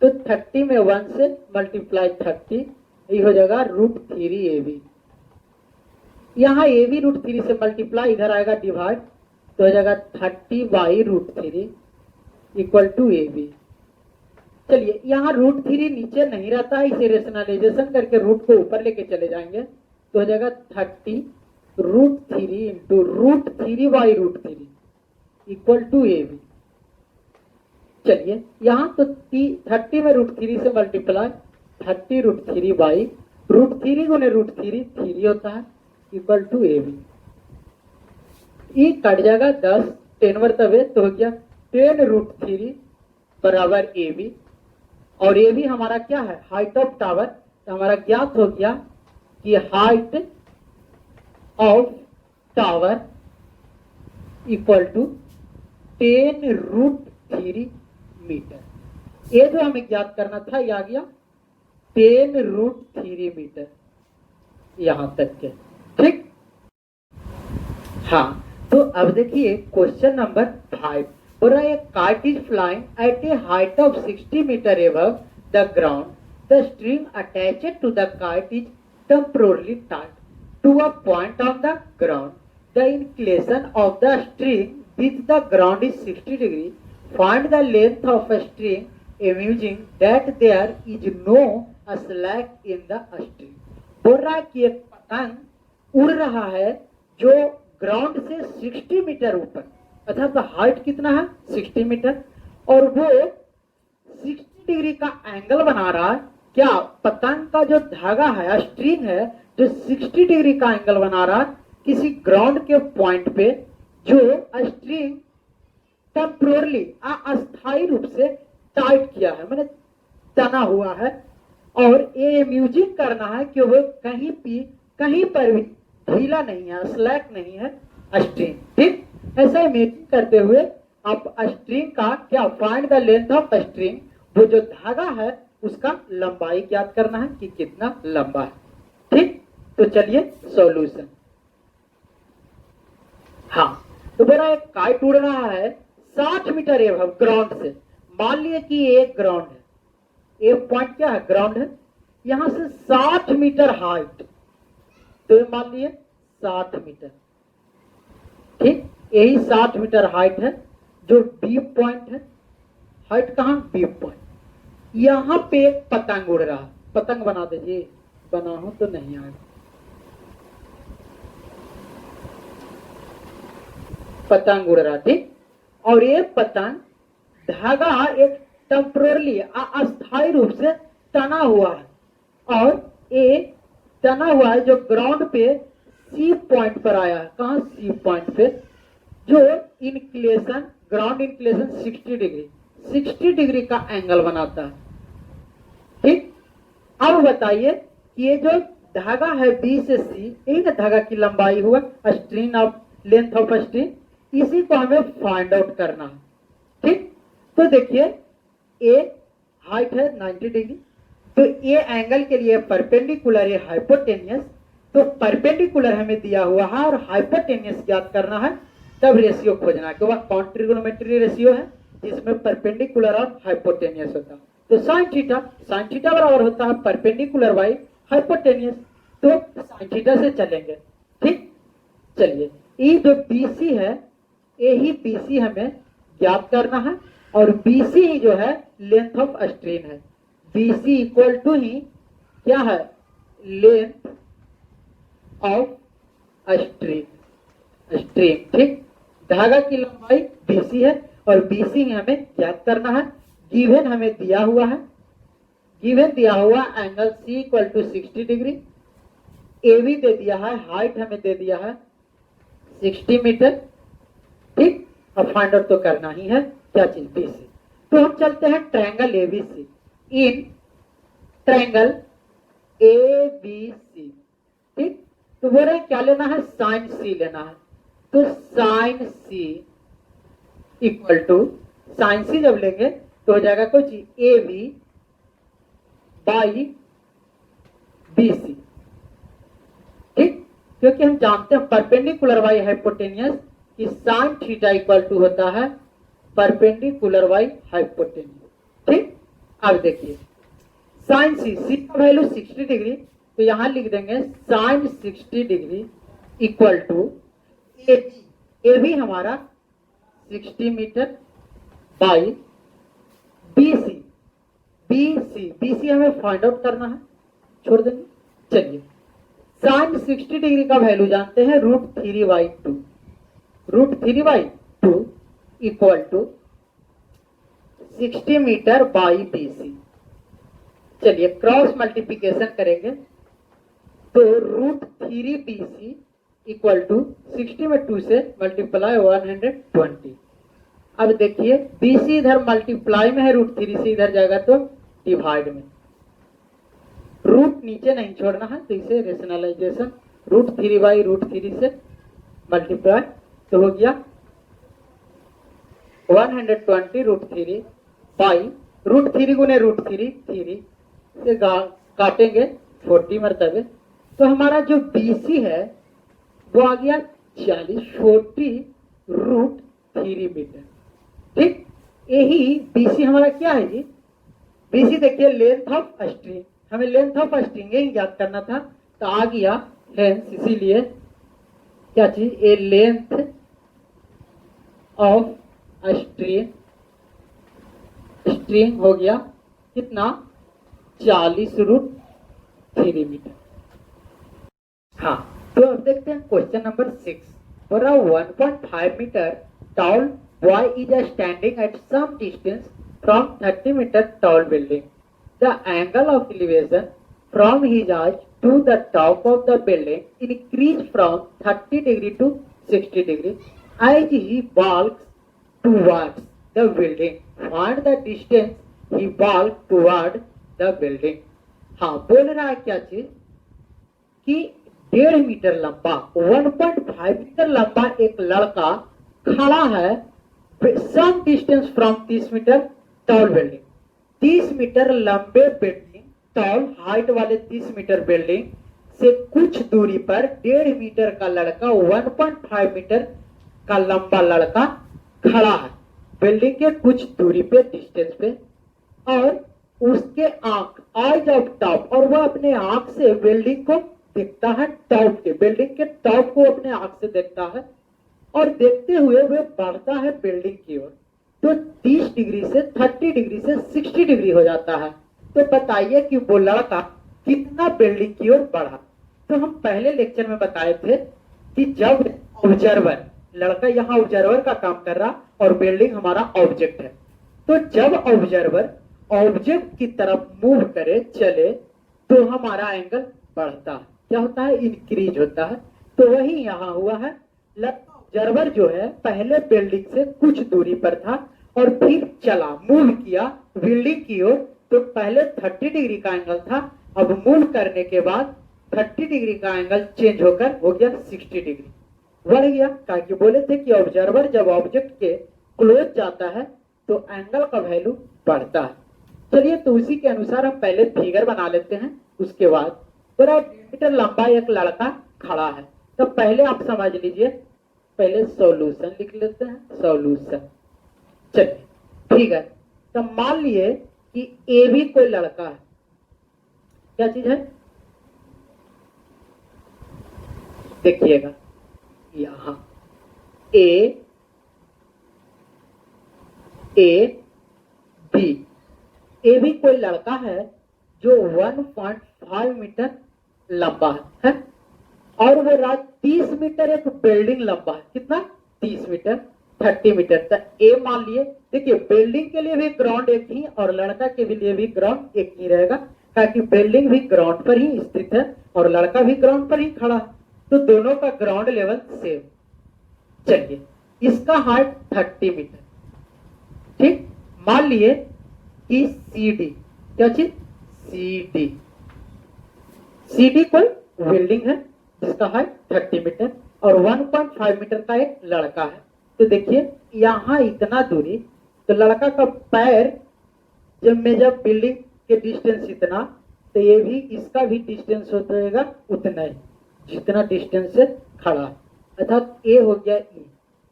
S1: तो 30 में 1 से मल्टीप्लाई 30, ये हो जाएगा √3 AB। यहाँ AB √3 से मल्टीप्लाई, इधर आएगा डिवाइड, तो हो जाएगा 30/√3 इक्वल टू AB। चलिए यहाँ √3 नीचे नहीं रहता है, इसे रेशनलाइजेशन करके रूट को ऊपर लेके चले जाएंगे, तो हो जाएगा 30√3 इंटू √3/√3 इक्वल टू AB। चलिए यहाँ तो 30 में √3 से मल्टीप्लाई, 30√3/√3 गुने √3 3 होता है इक्वल टू AB। ये कट जाएगा 10, 10 वर्तवे तो हो गया 10√3 बराबर AB, और AB हमारा क्या है? Height of tower. तो हमारा ज्ञात हो गया कि height of tower equal to 10√3 metre. ये जो हमें ज्ञात करना था ये आ गया 10√3 मीटर, यहां तक के, ठीक। हाँ, तो अब देखिए क्वेश्चन नंबर 5, बोल रहा है kite is flying at a height of 60 metre above the ground, the string attached to the kite is temporarily tied to a point on the ground, the inclination of the string with the ground is 60 degree, find the length of a string amusing that there is no slack in the string। बोल रहा है कि एक पतंग उड़ रहा है जो ग्राउंड से 60 मीटर ऊपर, अर्थात हाइट कितना है? 60 मीटर, और वो 60 डिग्री का एंगल बना रहा है। क्या पतंग का जो धागा है, स्ट्रिंग है, जो 60 डिग्री का एंगल बना रहा है किसी ग्राउंड के पॉइंट पे, जो स्ट्रिंग टेम्पोरली अस्थायी रूप से टाइट किया है, मैंने तना हुआ है, और ये म्यूजिक करना है कि वो कहीं पर भी ढीला नहीं है, स्लैक नहीं है स्ट्रिंग, ठीक। ऐसा इमेजिन करते हुए आप स्ट्रिंग का क्या, find the length of string, वो जो धागा है उसका लंबाई ज्ञात करना है कि कितना लंबा है, ठीक। तो चलिए सॉल्यूशन। हाँ, तो बोला एक काइट उड़ रहा है 60 मीटर एबव ग्राउंड से, मान लिए कि एक ग्राउंड है, एक पॉइंट क्या है? ग्राउंड है, यहां से 60 मीटर हाइट, तो ये मान लिए 60 मीटर, ठीक। यही 60 मीटर हाइट है, जो बी पॉइंट है। हाइट कहां? B point. यहां पे एक पतंग उड़ रहा है, पतंग बना दीजिए, बना हो तो नहीं आएगा, पतंग उड़ रहा, ठीक। और ये पतंग धागा एक टेम्पोरली अस्थायी रूप से तना हुआ है, और ये तना हुआ है जो ग्राउंड पे सी पॉइंट पर आया है। कहां? सी पॉइंट पे, जो इंक्लिनेशन, ग्राउंड इंक्लिनेशन 60 डिग्री का एंगल बनाता है, ठीक। अब बताइए कि ये जो धागा है बी से सी, यही ना धागा की लंबाई हुआ, string of length of string, इसी को हमें फाइंड आउट करना है। ठीक, तो देखिए ए हाइट है 90 डिग्री, तो ये एंगल के लिए परपेंडिकुलर है हाइपोटेनियस, तो परपेंडिकुलर हमें दिया हुआ है और हाइपोटेनियस ज्ञात करना है, तब रेशियो खोजना है, क्योंकि कौन ट्रिगोनोमेट्री रेशियो है जिसमें परपेंडिकुलर और हाइपोटेनियस होता है। तो साइन थीटा बराबर होता है परपेंडिकुलर बाई हाइपोटेनियस, तो साइन थीटा से चलेंगे। ठीक, चलिए ये जो BC है, यही BC हमें ज्ञात करना है, और BC ही जो है लेंथ ऑफ स्ट्रेन है। BC इक्वल टू ही क्या है, लेंथ ऑफ स्ट्रेन। ठीक, धागा की लंबाई BC है और BC ही हमें ज्ञात करना है। गिवन हमें दिया हुआ है, गिवन दिया हुआ angle C equal to 60 degree, AB दे दिया है, हाइट हमें दे दिया है 60 मीटर। ठीक, अब फाइंड आउट तो करना ही है क्या चीज, BC। तो हम चलते हैं triangle ABC। In triangle ABC, ठीक, तो बोल रहे हैं क्या लेना है, साइन C लेना है। तो sine C equal to, sine C जब लेंगे तो हो जाएगा कोई चीज AB बाई BC। ठीक, क्योंकि हम जानते हैं परपेंडिकुलर बाई हाइपोटेनियस कि साइन थीटा इक्वल टू होता है परपेंडिकुलर बाई हाइपोटेनियस। ठीक, अब देखिए साइन C का वैल्यू 60 डिग्री, तो यहां लिख देंगे sine 60 degree equal to AB हमारा 60 मीटर बाई BC हमें फाइंड आउट करना है, छोड़ देंगे। चलिए साइन 60 डिग्री का वैल्यू जानते हैं √3/2, √3/2 equal to 60 metre by BC। चलिए क्रॉस मल्टीप्लिकेशन करेंगे तो √3BC इक्वल टू 60 में 2 से मल्टीप्लाई 120। अब देखिए BC इधर मल्टीप्लाई में है, √3 से इधर जाएगा तो डिवाइड में, रूट नीचे नहीं छोड़ना है, तो इसे रेशनलाइजेशन √3/√3 से मल्टीप्लाई, तो हो गया 120 √3 बाई √3 गुने √3, 3 से काटेंगे 40 मरतबे, तो हमारा जो BC है वो आ गया 40 √3 मीटर। ठीक, यही BC हमारा क्या है जी, BC देखिए लेंथ ऑफ स्ट्रिंग, हमें लेंथ ऑफ स्ट्रिंग ही ज्ञात करना था, तो आ गया लेंथ, इसीलिए क्या चीज, ए लेंथ ऑफ स्ट्रिंग हो गया कितना, 40 √3 मीटर। हाँ, तो अब देखते हैं question number 6। For a 1.5 meter tall boy is standing at some distance from 30 meter tall building. The angle of elevation from his eyes to the top of the building increased from 30 degree to 60 degree as he walks towards the building. Find the distance he walked toward the building. हाँ, बोल रहा है क्या चीज कि 1.5 metre लंबा, 1.5 metre लंबा एक लड़का खड़ा है some distance from 30 metre tall building, 30 metre लंबे बिल्डिंग, टॉल हाइट वाले 30 मीटर बिल्डिंग से कुछ दूरी पर 1.5 मीटर का लड़का, 1.5 मीटर का लंबा लड़का खड़ा है बिल्डिंग के कुछ दूरी पे, डिस्टेंस पे, और उसके आंख आइज ऑफ टॉप, और वह अपने आंख से बिल्डिंग को देखता है, टॉप के बिल्डिंग के टॉप को अपने आंख से देखता है, और देखते हुए वह बढ़ता है बिल्डिंग की ओर, तो 30 डिग्री से 30 डिग्री से 60 डिग्री हो जाता है। तो बताइए कि वो लड़का कितना बिल्डिंग की ओर बढ़ा। तो हम पहले लेक्चर में बताए थे कि जब ऑब्जर्वर, लड़का यहाँ ऑब्जर्वर का काम कर रहा और बिल्डिंग हमारा ऑब्जेक्ट है, तो जब ऑब्जर्वर ऑब्जेक्ट की तरफ मूव करे, चले, तो हमारा एंगल बढ़ता है, क्या होता है, इंक्रीज होता है। तो वही यहाँ हुआ है, ऑब्जर्वर जो है पहले बिल्डिंग से कुछ दूरी पर था और फिर चला, मूव किया बिल्डिंग की ओर, तो पहले 30 डिग्री का एंगल था, अब मूव करने के बाद 30 डिग्री का एंगल चेंज होकर हो गया 60 डिग्री। बढ़ गया, ताकि बोले थे कि ऑब्जर्वर जब ऑब्जेक्ट के क्लोज जाता है तो एंगल का वैल्यू बढ़ता है। चलिए, तो उसी के अनुसार हम पहले फिगर बना लेते हैं। उसके बाद पूरा 1.5 मीटर लंबा एक लड़का खड़ा है। तो पहले आप समझ लीजिए, पहले सॉल्यूशन लिख लेते हैं। सॉल्यूशन, चलिए ठीक है। तो मान लिए कि ए भी कोई लड़का है। क्या चीज है, देखिएगा यहां ए बी। ए भी कोई लड़का है जो 1.5 मीटर लंबा है और वो 30 मीटर एक बिल्डिंग लंबा है। कितना, 30 मीटर, 30 मीटर। तो ए मान लिए, देखिए बिल्डिंग के लिए भी ग्राउंड एक ही और लड़का के लिए भी ग्राउंड एक ही रहेगा, ताकि बिल्डिंग भी ग्राउंड पर ही स्थित है और लड़का भी ग्राउंड पर ही खड़ा है, तो दोनों का ग्राउंड लेवल सेम। चलिए, इसका हाइट 30 मीटर, ठीक। मान लिए कि सी डी, क्या चीज, सी डी कोई बिल्डिंग है जिसका हाइट 30 मीटर और 1.5 मीटर का एक लड़का है। तो देखिए यहां इतना दूरी, तो लड़का का पैर जब बिल्डिंग के डिस्टेंस इतना, तो ये भी इसका भी डिस्टेंस होता रहेगा उतना ही जितना डिस्टेंस से खड़ा है, अर्थात ए हो गया ई।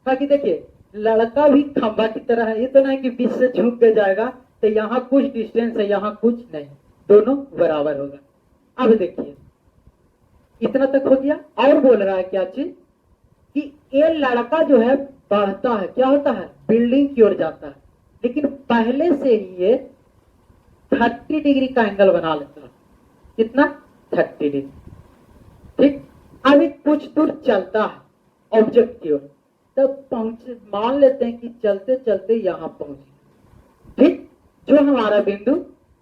S1: ताकि देखिए लड़का भी खंबा की तरह है, ये तो नहीं कि बीच से झुक के जाएगा, तो यहाँ कुछ डिस्टेंस है यहाँ कुछ नहीं, दोनों बराबर होगा। अब देखिए इतना तक हो गया। और बोल रहा है क्या चीज, कि ये लड़का जो है बढ़ता है, क्या होता है, बिल्डिंग की ओर जाता है, लेकिन पहले से ही ये 30 डिग्री का एंगल बना लेता है। कितना, 30 डिग्री, ठीक। अभी कुछ दूर चलता है ऑब्जेक्ट की ओर, तब पहुंचे, मान लेते हैं कि चलते चलते यहां पहुंचे, ठीक। जो हमारा बिंदु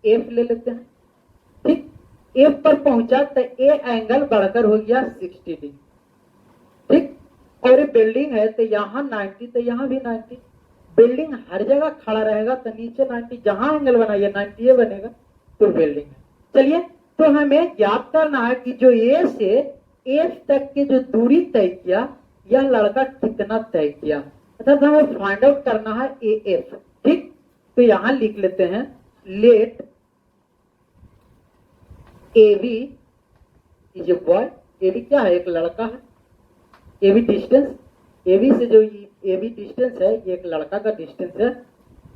S1: एफ ले लेते हैं, ठीक। एफ पर पहुंचा तो ए एंगल बढ़कर हो गया 60 डिग्री, ठीक। और ये बिल्डिंग है तो यहाँ 90, तो यहाँ भी 90। बिल्डिंग हर जगह खड़ा रहेगा तो नीचे 90, जहां एंगल बनाइए 90 बनेगा, तो बिल्डिंग है। चलिए, तो हमें ज्ञात करना है कि जो ए से एफ तक की जो दूरी तय किया, यह लड़का कितना तय किया, अर्थात हमें फाइंड आउट करना है ए एफ, ठीक। तो यहां लिख लेते हैं, let A B is a boy. A B क्या है, एक लड़का है। A B distance, A B से जो ए बी डिस्टेंस है ये एक लड़का का डिस्टेंस है,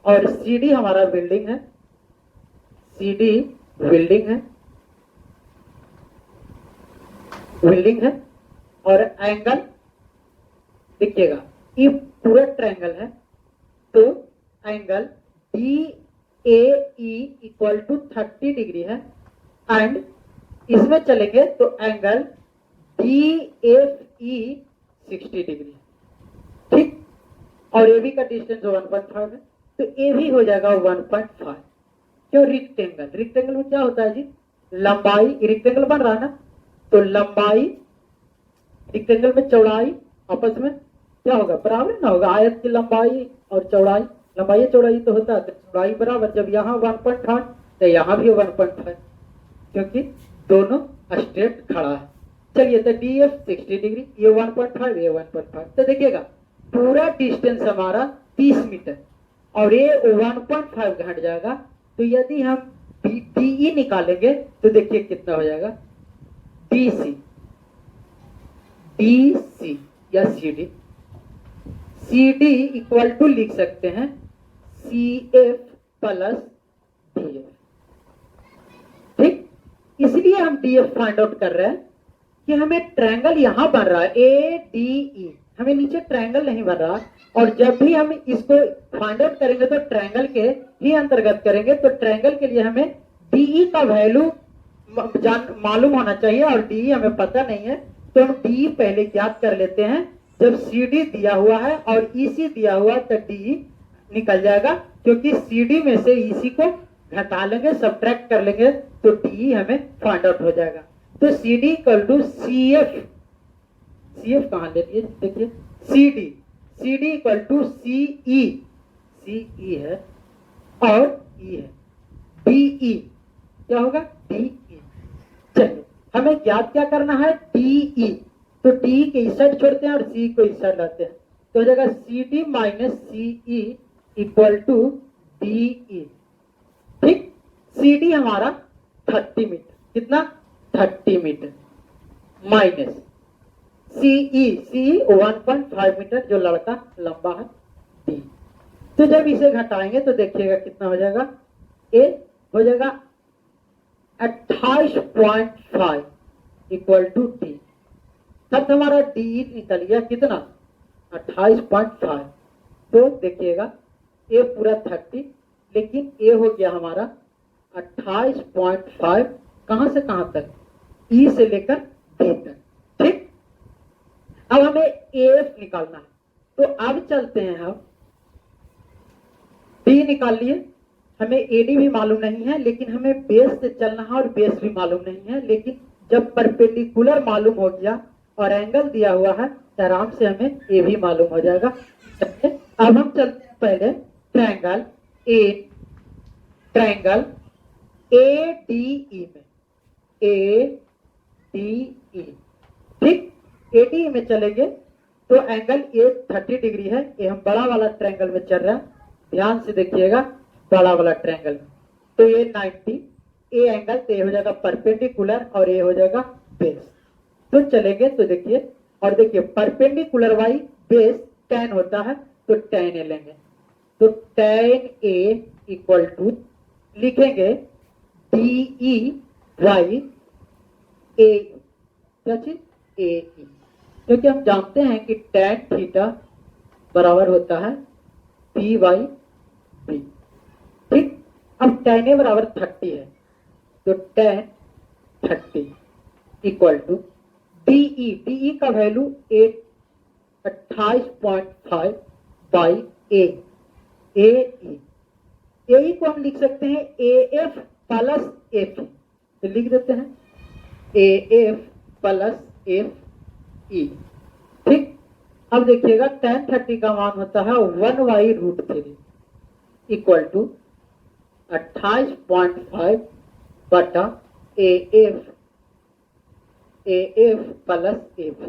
S1: और सी डी हमारा बिल्डिंग है, सी डी बिल्डिंग है, बिल्डिंग है। और एंगल देखिएगा, ये पूरा ट्रायंगल है, तो angle D A E equal to 30 degree है, एंड इसमें चलेंगे तो angle D F E 60 degree, ठीक। और ए बी का डिस्टेंस 1.5 है, तो ए भी हो जाएगा 1.5। क्यों, रेक्टेंगल, रेक्टेंगल में क्या होता है जी, लंबाई, रेक्टेंगल बन रहा है ना, तो लंबाई, रेक्टेंगल में चौड़ाई आपस में क्या होगा, बराबर ना होगा। आयत की लंबाई और चौड़ाई, लंबाई चौड़ाई तो होता है, तो चौड़ाई बराबर, जब यहाँ 1.5 तो यहाँ भी 1.5, क्योंकि दोनों स्ट्रेट खड़ा है। चलिए, तो डी एफ 60 डिग्री, ये 1.5 ये 1.5, तो देखिएगा पूरा डिस्टेंस हमारा 30 मीटर और ये 1.5 घट जाएगा। तो यदि हम डी ई निकालेंगे तो देखिए कितना हो जाएगा, डी सी या C D. C D equal to लिख सकते हैं C F plus D F, ठीक। इसलिए हम डी एफ फाइंड आउट कर रहे हैं कि हमें ट्रायंगल यहां बन रहा है ए डी ई, हमें नीचे ट्रायंगल नहीं बन रहा, और जब भी हम इसको फाइंड आउट करेंगे तो ट्रायंगल के ही अंतर्गत करेंगे। तो ट्रायंगल के लिए हमें डीई का वैल्यू मालूम होना चाहिए, और डीई हमें पता नहीं है, तो हम डीई पहले ज्ञात कर लेते हैं। जब सी डी दिया हुआ है और ईसी दिया हुआ तो डीई निकल जाएगा, क्योंकि सी डी में से ईसी को घटा लेंगे, सब्ट्रैक्ट कर लेंगे, तो डीई हमें फाइंड आउट हो जाएगा। तो C D equal to C F, C F कहां ले लिए, देखिए C D equal to C E है और ई है, डीई क्या होगा, डीई। चलिए, हमें ज्ञात क्या करना है, डीई। तो डी के इस साइड छोड़ते हैं और सी को इस साइड लाते हैं, तो हो जाएगा C D minus C E equal to D E. ठीक, सी डी हमारा 30 मीटर, कितना 30 मीटर माइनस सीई 1.5 मीटर जो लड़का लंबा है डी। तो जब इसे घटाएंगे तो देखिएगा कितना हो जाएगा, ए हो जाएगा 28.5 इक्वल टू डी। तब हमारा डी निकल गया कितना 28.5। तो देखिएगा ए पूरा 30, लेकिन ए हो गया हमारा 28.5, कहां से कहां तक, ई से लेकर डी तक। ठीक, अब हमें एफ निकालना है, तो अब चलते हैं हम, डी निकाल लिए, हमें एडी भी मालूम नहीं है, लेकिन हमें बेस से चलना है और बेस भी मालूम नहीं है, लेकिन जब परपेंडिकुलर मालूम हो गया और एंगल दिया हुआ है तो आराम से हमें ए भी मालूम हो जाएगा। अब हम चलते हैं पहले ट्रायंगल ए डी ई में, ए डी ई। ठीक, ए डी ई में चलेंगे तो एंगल ए 30 डिग्री है, ये हम बड़ा वाला ट्रायंगल में चल रहा है, ध्यान से देखिएगा बड़ा वाला ट्रायंगल में, तो ये 90, ए एंगल तो ये हो जाएगा परपेंडिकुलर और ये हो जाएगा बेस। तो चलेंगे तो देखिए, और देखिए परपेंडिकुलर वाई बेस tan होता है, तो tan ए लेंगे, तो tan ए इक्वल टू लिखेंगे डी ई वाई ए, क्या चीज ए ई, क्योंकि हम जानते हैं कि tan थीटा बराबर होता है पी वाई बी। ठीक, अब tan ए बराबर 30 है, तो tan 30 इक्वल टू डीई का वैल्यू 28.5 बाई ए ई को हम लिख सकते हैं ए एफ प्लस एफ, तो लिख देते हैं ए एफ प्लस एफ ई। ठीक, अब देखिएगा tan 30 का मान होता है 1/√3 इक्वल टू 28.5 बटा ए एफ प्लस एफ।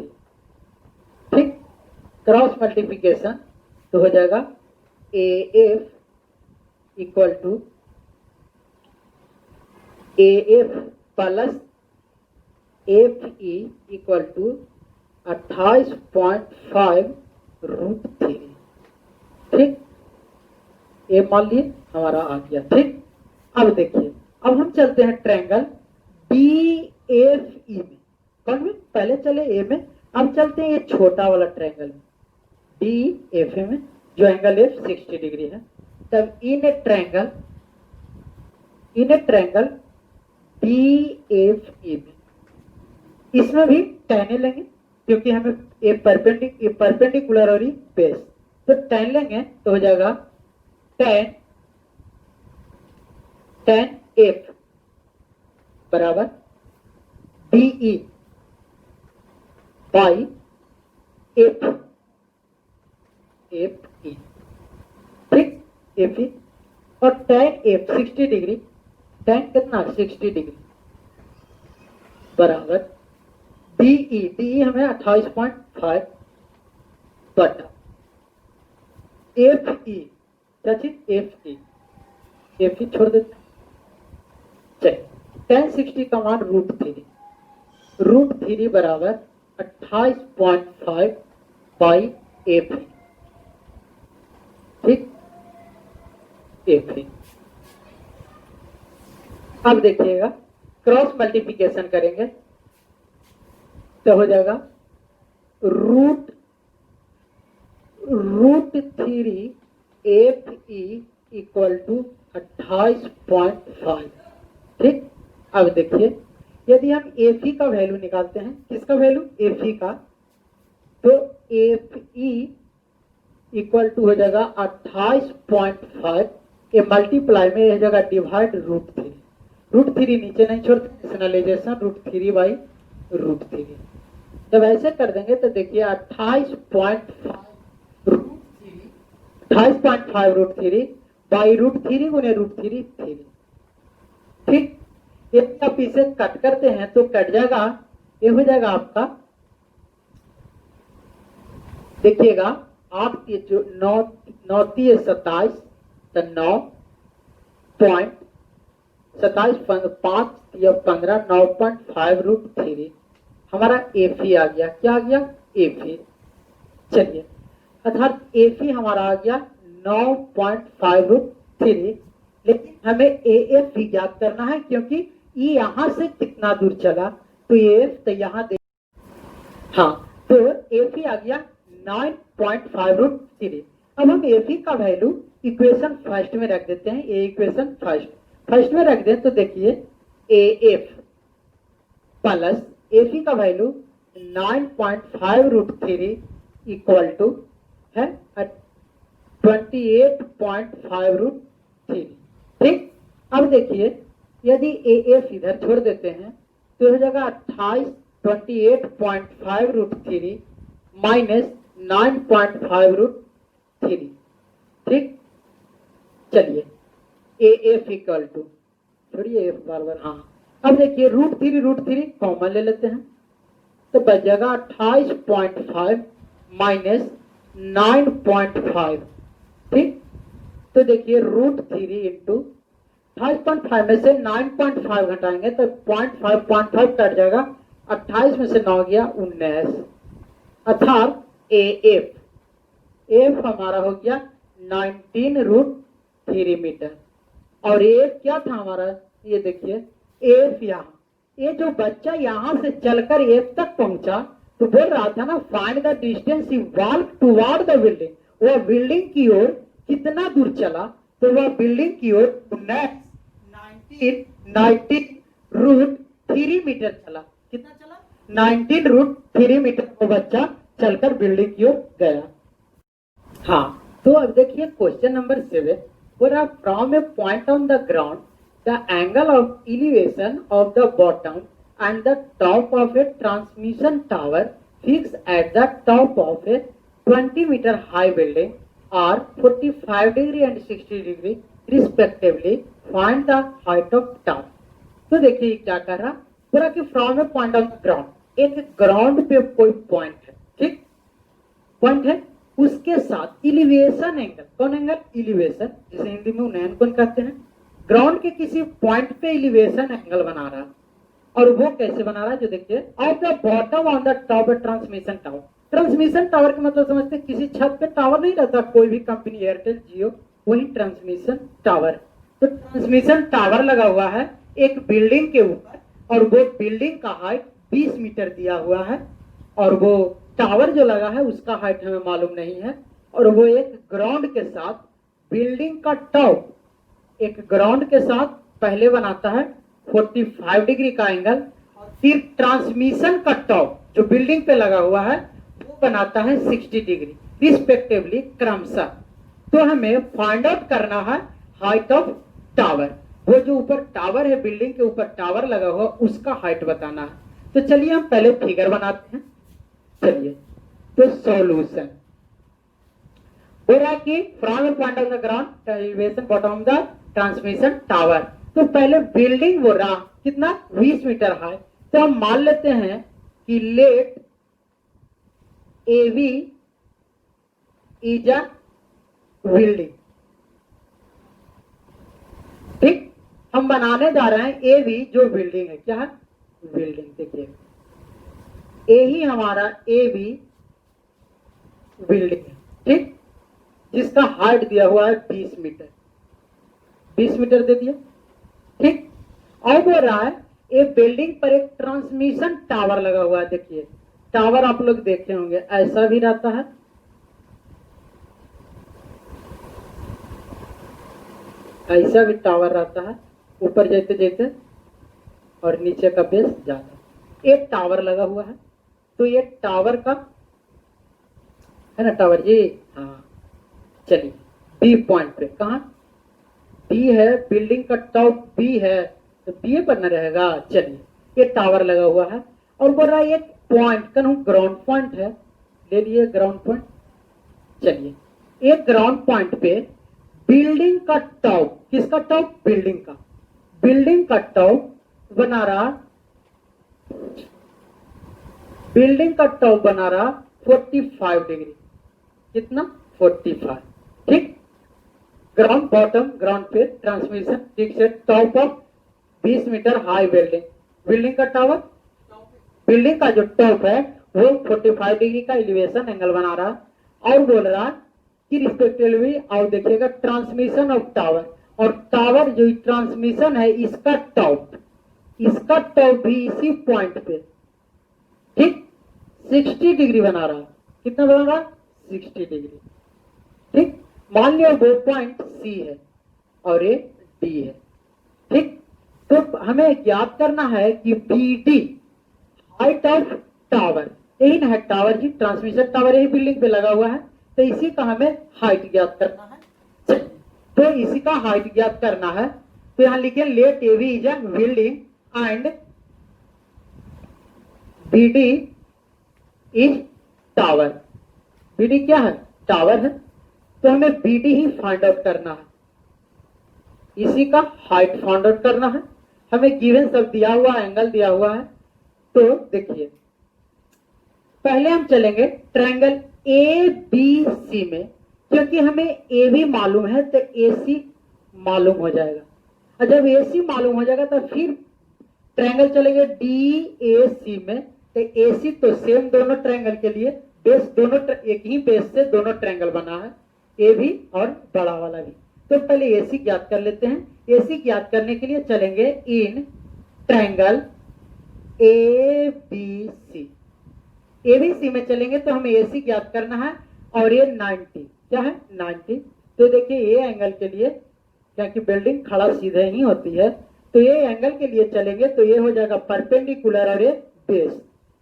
S1: ठीक, क्रॉस मल्टीप्लिकेशन तो हो जाएगा A F equal to A F plus F E equal to 28.5√3। ठीक, ये मान लिए हमारा आ गया। ठीक, अब देखिए, अब हम चलते हैं ट्रायंगल डी एफ ई में, कौन में पहले चले ए में, अब चलते हैं ये छोटा वाला ट्रायंगल डी एफ ए में, जो एंगल एफ 60 डिग्री है। तब in a triangle d F e में, इसमें भी tan ए लेंगे, क्योंकि हमें ये परपेंडिकुलर और बेस, तो tan लेंगे तो हो जाएगा tan एफ बराबर डीई बाई एफ ई। ठीक, एफ ई और tan एफ 60 डिग्री, tan कितना 60 डिग्री बराबर डीई हमें 28.5 बटा एफ ई, क्या चीज एफ ई छोड़ देते, चलिए tan 60 का मान √3 बराबर 28.5 बाई एफ। ठीक, एफ। अब देखिएगा क्रॉस मल्टीप्लिकेशन करेंगे तो हो जाएगा √3 एफ ई इक्वल टू 28.5। ठीक, अब देखिए यदि हम एफ ई का वैल्यू निकालते हैं, किसका वैल्यू एफ ई का, तो एफ ई इक्वल टू हो जाएगा 28.5, ये मल्टीप्लाई में हो जाएगा डिवाइड √3 नीचे नहीं छोड़ते, रेशनलाइजेशन √3 बाई √3। जब ऐसे कर देंगे तो देखिए 28.5 बाई √3 गुने √3 3। ठीक, एक आप इसे कट करते हैं तो कट जाएगा, ये हो जाएगा आपका देखिएगा 8 के जो 9 9 3 27, तो 9.27 5 या 15 9.5√3 हमारा एफी आ गया। क्या आ गया? एफी। चलिए, अर्थात एफी हमारा आ गया 9.5√3, लेकिन हमें एएफ भी ज्ञात करना है, क्योंकि ये यहां से कितना दूर चला, तो एएफ तो यहां दे, हाँ, तो एफी आ गया 9.5√3। अब हम एफी का वैल्यू इक्वेशन फर्स्ट में रख देते हैं। ए इक्वेशन फर्स्ट में रख दें तो देखिए एएफ प्लस एफी का वैल्यू 9.5√3 इक्वल टू है 28.5√3। ठीक, अब देखिए यदि एएफ इधर छोड़ देते हैं तो हो जाएगा 28.5√3 माइनस 9.5√3। ठीक, चलिए एएफ इक्वल टू, छोड़िए एफ बार बार, हाँ, अब देखिए √3 कॉमन ले लेते हैं तो बच जाएगा 28.5 माइनस 9.5। ठीक, तो देखिए √3 इंटू 28.5 में से 9.5 घटाएंगे तो 0.5 कट जाएगा, 28 में से 9 गया 19, अर्थात एएफ हमारा हो गया 19√3 मीटर। और एफ क्या था हमारा, ये देखिए एफ, यहाँ ये जो बच्चा यहां से चलकर एफ तक पहुंचा तो बोल रहा था ना find the distance he walk toward the building, वह बिल्डिंग की ओर कितना दूर चला, तो वह बिल्डिंग की ओर 19√3 मीटर चला। कितना चला? 19√3 मीटर वो बच्चा चलकर बिल्डिंग की ओर गया। हाँ, तो अब देखिए question number 7, from A point on the ground the angle of elevation of the bottom and the top of a transmission tower fixed at the top of a 20-meter high building are 45 degree and 60 degree respectively. Find the height of tower. तो देखिए क्या कर रहा, पूरा कि from A point on ground, एक ground पे कोई पॉइंट है, ठीक, पॉइंट है, उसके साथ इलिवेशन एंगल, कौन एंगल? इलिवेशन, जिसे हिंदी में उन्नयन कोण कहते हैं। ग्राउंड के किसी पॉइंट पे इलिवेशन एंगल बना रहा है, और वो कैसे बना रहा है जो देखिए, of the bottom on the top transmission tower. Transmission tower का मतलब समझते हैं, किसी छत पे टावर नहीं रहता, कोई भी कंपनी एयरटेल जियो, वही ट्रांसमिशन टावर। तो ट्रांसमिशन टावर लगा हुआ है एक बिल्डिंग के ऊपर, और वो बिल्डिंग का हाइट 20 मीटर दिया हुआ है, और वो टावर जो लगा है उसका हाइट हमें मालूम नहीं है, और वो एक ग्राउंड के साथ बिल्डिंग का टॉप, एक ग्राउंड के साथ पहले बनाता है 45 डिग्री का एंगल, और फिर ट्रांसमिशन का टॉप जो बिल्डिंग पे लगा हुआ है वो बनाता है 60 डिग्री रिस्पेक्टिवली, क्रमशः। तो हमें फाइंड आउट करना है हाइट ऑफ टावर, वो जो ऊपर टावर है, बिल्डिंग के ऊपर टावर लगा हुआ उसका हाइट बताना है। तो चलिए हम पहले फिगर बनाते हैं। चलिए, तो सॉल्यूशन हो रहा है कि from point of the ground elevation bottom the transmission tower, तो पहले बिल्डिंग वो रहा कितना 20 मीटर हाई, तो हम मान लेते हैं कि let AV is a building. ठीक, हम बनाने जा रहे हैं एवी जो बिल्डिंग है, क्या है? बिल्डिंग। देखिए ए ही हमारा एवी बिल्डिंग है, ठीक, जिसका हाइट दिया हुआ है 20 मीटर, 20 मीटर दे दिया, ठीक। अब हो रहा है एक बिल्डिंग पर एक ट्रांसमिशन टावर लगा हुआ है। देखिए टावर आप लोग देखे होंगे, ऐसा भी रहता है, ऐसा भी टावर रहता है, ऊपर जाते जाते और नीचे का बेस जाता है। एक टावर लगा हुआ है, तो ये टावर का है ना, टावर जी, हाँ। चलिए बी पॉइंट पे, कहा बी है, बिल्डिंग का टॉप बी है, तो बी पर न रहेगा। चलिए ये टावर लगा हुआ है, और बोल रहा है एक पॉइंट का ग्राउंड पॉइंट है, ले लिए ग्राउंड पॉइंट। चलिए एक ग्राउंड पॉइंट पे बिल्डिंग का टॉप, किसका टॉप? बिल्डिंग का, बिल्डिंग का टॉप बना रहा, बिल्डिंग का टॉप बना रहा 45 डिग्री, कितना 45। ठीक, ग्राउंड बॉटम ग्राउंड पे ट्रांसमिशन, ठीक से top of 20 metre high building, building का टावर, बिल्डिंग का जो टॉप है वो 45 डिग्री का एलिवेशन एंगल बना रहा है और बोल रहा कि रिस्पेक्टिवली, और देखिएगा ट्रांसमिशन ऑफ टावर, और टावर जो ट्रांसमिशन है इसका टॉप भी इसी पॉइंट पे, ठीक 60 डिग्री बना रहा है। कितना बना रहा? 60 डिग्री। ठीक, मान लिया वो पॉइंट सी है और ये डी है। ठीक, तो हमें ज्ञात करना है कि B D height of tower, यही ना है टावर जी, ट्रांसमिशन टावर यही बिल्डिंग पे लगा हुआ है, तो इसी का हमें हाइट ज्ञात करना है। तो इसी का हाइट ज्ञात करना है, तो यहां लिखे let A B is a building and B D is tower. B D क्या है? टावर है, तो हमें बी डी ही फाइंड आउट करना है, इसी का हाइट फाइंड आउट करना है। हमें गिवन सब दिया हुआ, एंगल दिया हुआ है। तो देखिए, पहले हम चलेंगे ट्रायंगल ए बी सी में, क्योंकि हमें ए बी मालूम है तो ए सी मालूम हो जाएगा, और जब ए सी मालूम हो जाएगा तो फिर ट्रायंगल चलेंगे डी ए सी में, तो ए सी तो सेम दोनों ट्रायंगल के लिए बेस, दोनों एक ही बेस से दोनों ट्रायंगल बना है, ए भी और बड़ा वाला भी। तो पहले ए सी ज्ञात कर लेते हैं। ए सी ज्ञात करने के लिए चलेंगे in triangle A B C. A B C में चलेंगे तो हमें ए सी ज्ञात करना है, और ये 90 क्या है? 90। तो देखिए ये एंगल के लिए, क्योंकि बिल्डिंग खड़ा सीधे ही होती है, तो ये एंगल के लिए चलेंगे तो ये हो जाएगा परपेंडिकुलर और ये बेस।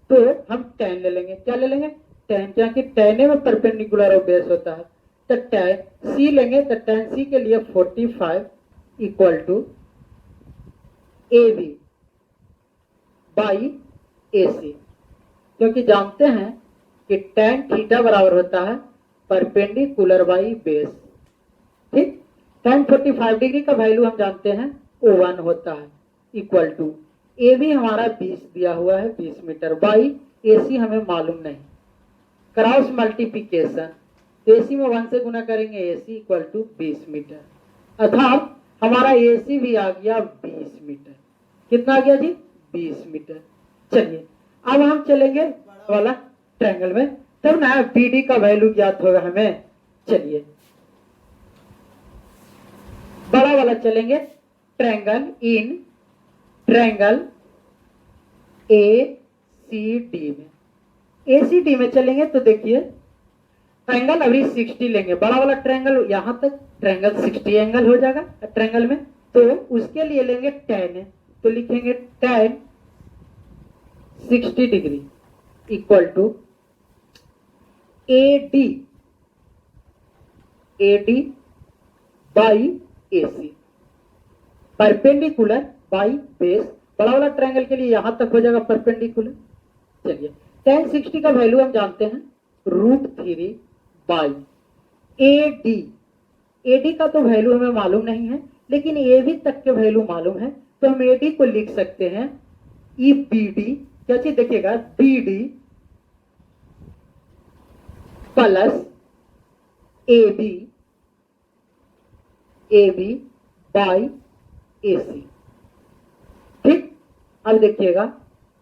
S1: तो हम tan ले लेंगे। क्या ले लेंगे? tan, क्योंकि tan में परपेंडिकुलर और बेस होता है। तो tan c लेंगे, तो tan c के लिए 45 equal to A B by A c, क्योंकि जानते हैं कि tan थीटा बराबर होता है परपेंडिकुलर बाई बेस। ठीक, tan 45 डिग्री का वैल्यू हम जानते हैं वो 1 होता है, इक्वल टू ए बी हमारा 20 दिया हुआ है 20 मीटर, बाई ए सी हमें मालूम नहीं, क्रॉस मल्टीप्लीकेशन, ए सी में 1 से गुना करेंगे, ए सी इक्वल टू 20 मीटर, अर्थात हमारा ए सी भी आ गया 20 मीटर। कितना आ गया जी? 20 मीटर। चलिए अब हम चलेंगे वाला ट्रायंगल में, तब ना बी डी का वैल्यू ज्ञात होगा हमें। चलिए बड़ा वाला चलेंगे, triangle in triangle A C D में। ए सी डी में चलेंगे तो देखिए ट्रायंगल अभी 60 लेंगे, बड़ा वाला ट्रायंगल यहां तक ट्रायंगल 60 एंगल हो जाएगा ट्रायंगल में, तो उसके लिए लेंगे tan है, तो लिखेंगे tan 60 degree equal to A D by A C, perpendicular by base. बड़ा वाला ट्रायंगल के लिए यहां तक हो जाएगा परपेंडिकुलर। चलिए tan 60 का वैल्यू हम जानते हैं √3 बाई ए डी का तो वैल्यू हमें मालूम नहीं है, लेकिन ए बी तक के वैल्यू मालूम है, तो हम ए डी को लिख सकते हैं ई बी डी, क्या चीज देखिएगा, b d plus A B by A c. ठीक, अब देखिएगा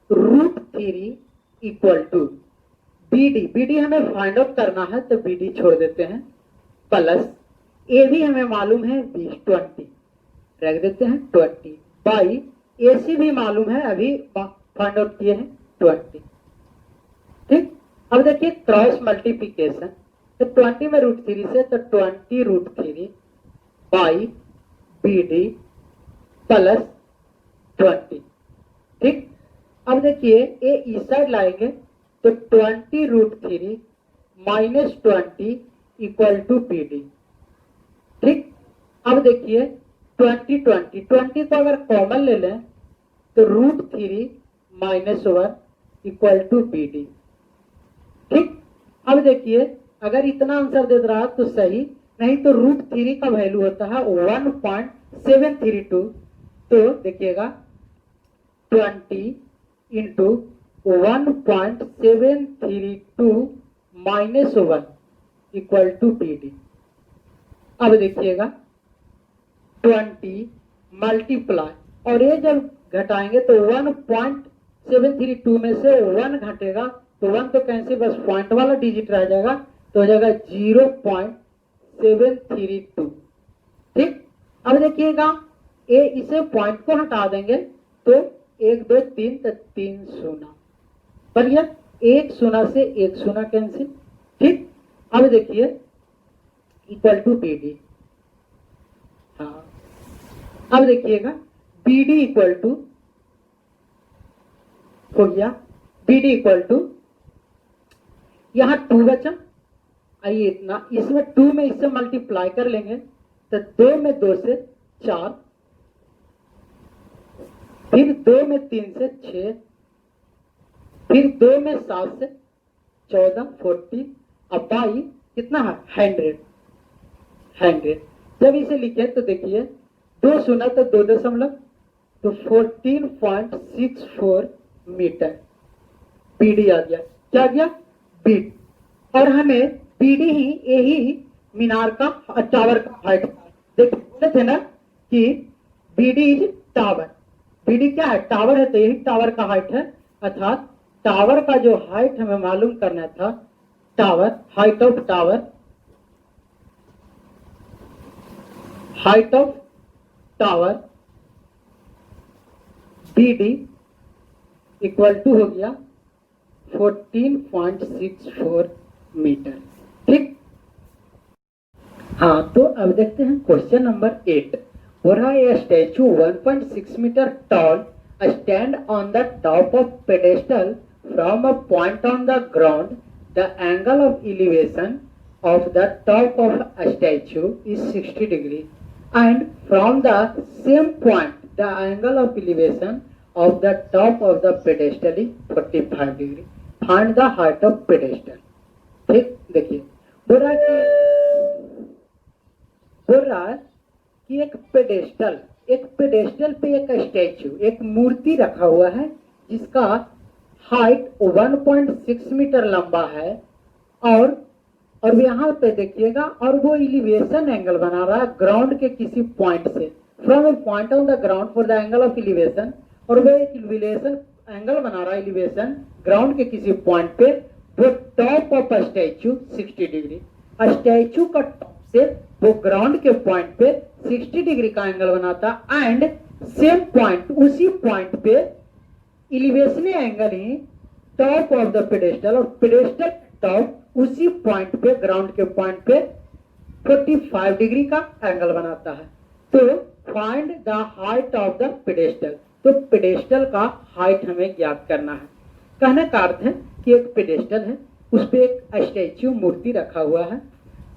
S1: √3 इक्वल टू बी डी हमें फाइंड आउट करना है, तो बी डी छोड़ देते हैं, प्लस ए भी हमें मालूम है 20 रख देते हैं 20 बाई ए सी भी मालूम है, अभी फाइंड आउट किए हैं 20। ठीक, अब देखिए क्रॉस मल्टीप्लीकेशन, तो 20 में √3 से, तो 20 √3 बाई बी डी प्लस 20। ठीक, अब देखिए ये इस साइड लाएंगे तो 20 √3 minus 20 equal to B D. ठीक, अब देखिए 20 को अगर कॉमन ले लें तो √3 minus 1 equal to B D. ठीक, अब देखिए अगर इतना आंसर दे रहा तो सही, नहीं तो √3 का वैल्यू होता है 1.732। तो देखिएगा 20 × 1.732 माइनस 1 इक्वल टू BD। अब देखिएगा 20 मल्टीप्लाई, और ये जब घटाएंगे तो 1.732 में से 1 घटेगा तो 1 तो कैंसिल, बस पॉइंट वाला डिजिट रह जाएगा तो हो जाएगा 0.732। ठीक, अब देखिएगा ये इसे पॉइंट को हटा देंगे तो 1 2 3 तो 3 शून्य पर यह 1 शून्य से 1 शून्य कैंसिल। ठीक, अब देखिए इक्वल टू BD। हाँ, अब देखिएगा BD इक्वल टू हो गया, BD इक्वल टू यहां 2 बचा, आइए इतना, इसमें 2 में इससे मल्टीप्लाई कर लेंगे तो 2 में 2 से 4, फिर 2 में 3 से 6, फिर 2 में 7 से 14 40, अब बाई कितना है 100। जब इसे लिखे तो देखिए 2 शून्य तो 2 दशमलव तो 14.64 मीटर BD आ गया। क्या गया BD, और हमें BD ही यही मीनार का टावर का हाइट देखिए, बोले थे ना कि BD इज टावर। BD क्या है, टावर है, तो यही टावर का हाइट है, अर्थात टावर का जो हाइट हमें मालूम करना था, tower height of tower BD equal to हो गया 14.64 मीटर। ठीक, हाँ, तो अब देखते हैं क्वेश्चन नंबर 8। हो रहा है statue 1.6 metre tall stand on the top of pedestal from a point on the ground, the angle of elevation of the top of a statue is 60 degree, and from the same point the angle of elevation of the top of the pedestal is 45 degree. Find the height of pedestal. ठीक, देखिए बोल रहा है कि एक pedestal पे एक statue, एक मूर्ति रखा हुआ है जिसका हाइट 1.6 मीटर लंबा है, और यहाँ पे देखिएगा, और वो एलिवेशन एंगल बना रहा है ग्राउंड के किसी पॉइंट से, from A point on the ground for the angle of elevation, और वो एक एलिवेशन एंगल बना रहा है एलिवेशन ग्राउंड के किसी पॉइंट पे, वो top of statute 60 degree, statue का टॉप से वो ग्राउंड के पॉइंट पे 60 डिग्री का एंगल बनाता, एंड सेम पॉइंट, उसी पॉइंट पे elevation angle he top of the pedestal, और पेडेस्टल टॉप उसी पॉइंट पे, ग्राउंड के पॉइंट पे 45 डिग्री का एंगल बनाता है। तो find the height of the pedestal, तो पेडेस्टल का हाइट हमें ज्ञात करना है। कहने का अर्थ है कि एक पेडेस्टल है, उस पे एक स्टैचू मूर्ति रखा हुआ है,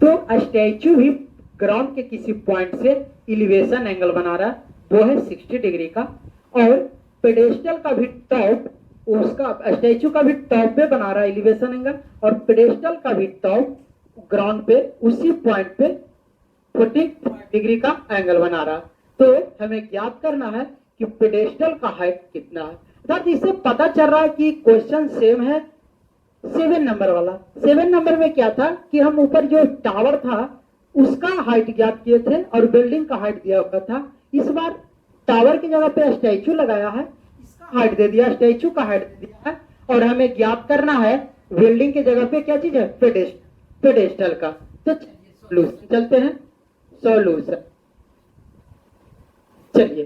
S1: तो स्टैचू भी ग्राउंड के किसी पॉइंट से एलिवेशन एंगल बना रहा है, वो है 60 डिग्री का, और पेडेस्टल का भी टॉप, उसका स्टैचू का भी टॉप पे बना रहा है एलिवेशन एंगल, और पेडेस्टल का भी टॉप ग्राउंड पे उसी पॉइंट पे 45 डिग्री का एंगल बना रहा है। तो हमें ज्ञात करना है कि पेडेस्टल का हाइट कितना है। अर्थात इससे पता चल रहा है कि क्वेश्चन सेम है 7 नंबर वाला। 7 नंबर में क्या था कि हम ऊपर जो टावर था उसका हाइट ज्ञात किए थे और बिल्डिंग का हाइट दिया हुआ था। इस बार टावर की जगह पे स्टैचू लगाया है, हाइट दे दिया, स्टैचू का हाइट दे दिया है, और हमें ज्ञात करना है बिल्डिंग की जगह पे क्या चीज है, पेडेस्टल का। तो सॉल्यूशन चलते हैं, सॉल्यूशन। चलिए,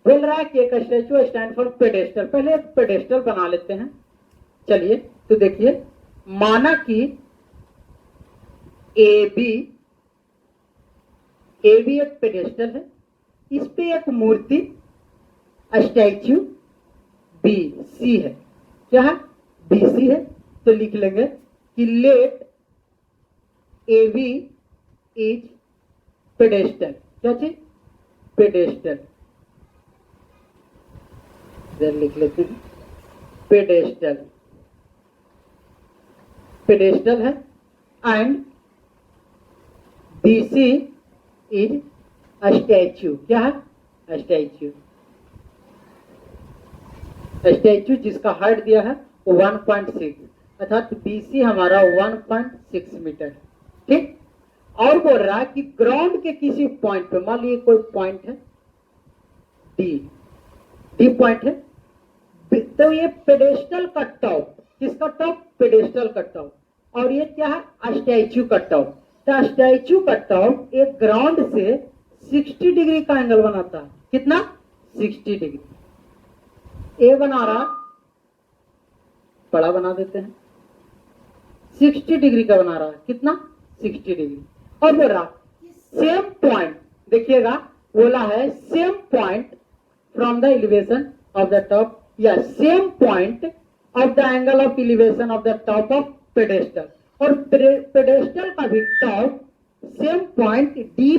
S1: बोल रहा है कि एक स्टैचू स्टैंड फॉर पेडेस्टल, पहले एक पेडेस्टल बना लेते हैं। चलिए, तो देखिए, माना कि ए बी एक पेडेस्टल है, इस पे एक मूर्ति स्टैचू बी सी है, क्या है, बी सी है। तो लिख लेंगे कि let A B is pedestal, क्या चीज, पेडेस्टल, लिख लेते हैं पेडेस्टल, पेडेस्टल है, and B C is statue, क्या है, स्टैचू, स्टैचू जिसका हाइट दिया है वो 1.6, अर्थात BC हमारा 1.6 मीटर। ठीक। और बोल रहा है कि ग्राउंड के किसी पॉइंट पे, मान लीजिए कोई पॉइंट है डी पॉइंट है, तो ये पेडेस्टल का टॉप, किसका टॉप? पेडेस्टल का टॉप, और ये क्या है? स्टैच्यू का टॉप। तो स्टैच्यू का टॉप एक ग्राउंड से 60 डिग्री का एंगल बनाता है। कितना? 60 डिग्री। ए बना रहा, बड़ा बना देते हैं, 60 डिग्री का बना रहा है। कितना? 60 डिग्री। और बोल रहा सेम पॉइंट, देखिएगा बोला है same point from the elevation of the top, या same point of the angle of elevation of the top of pedestal. और पेडेस्टल का भी टॉप सेम पॉइंट डी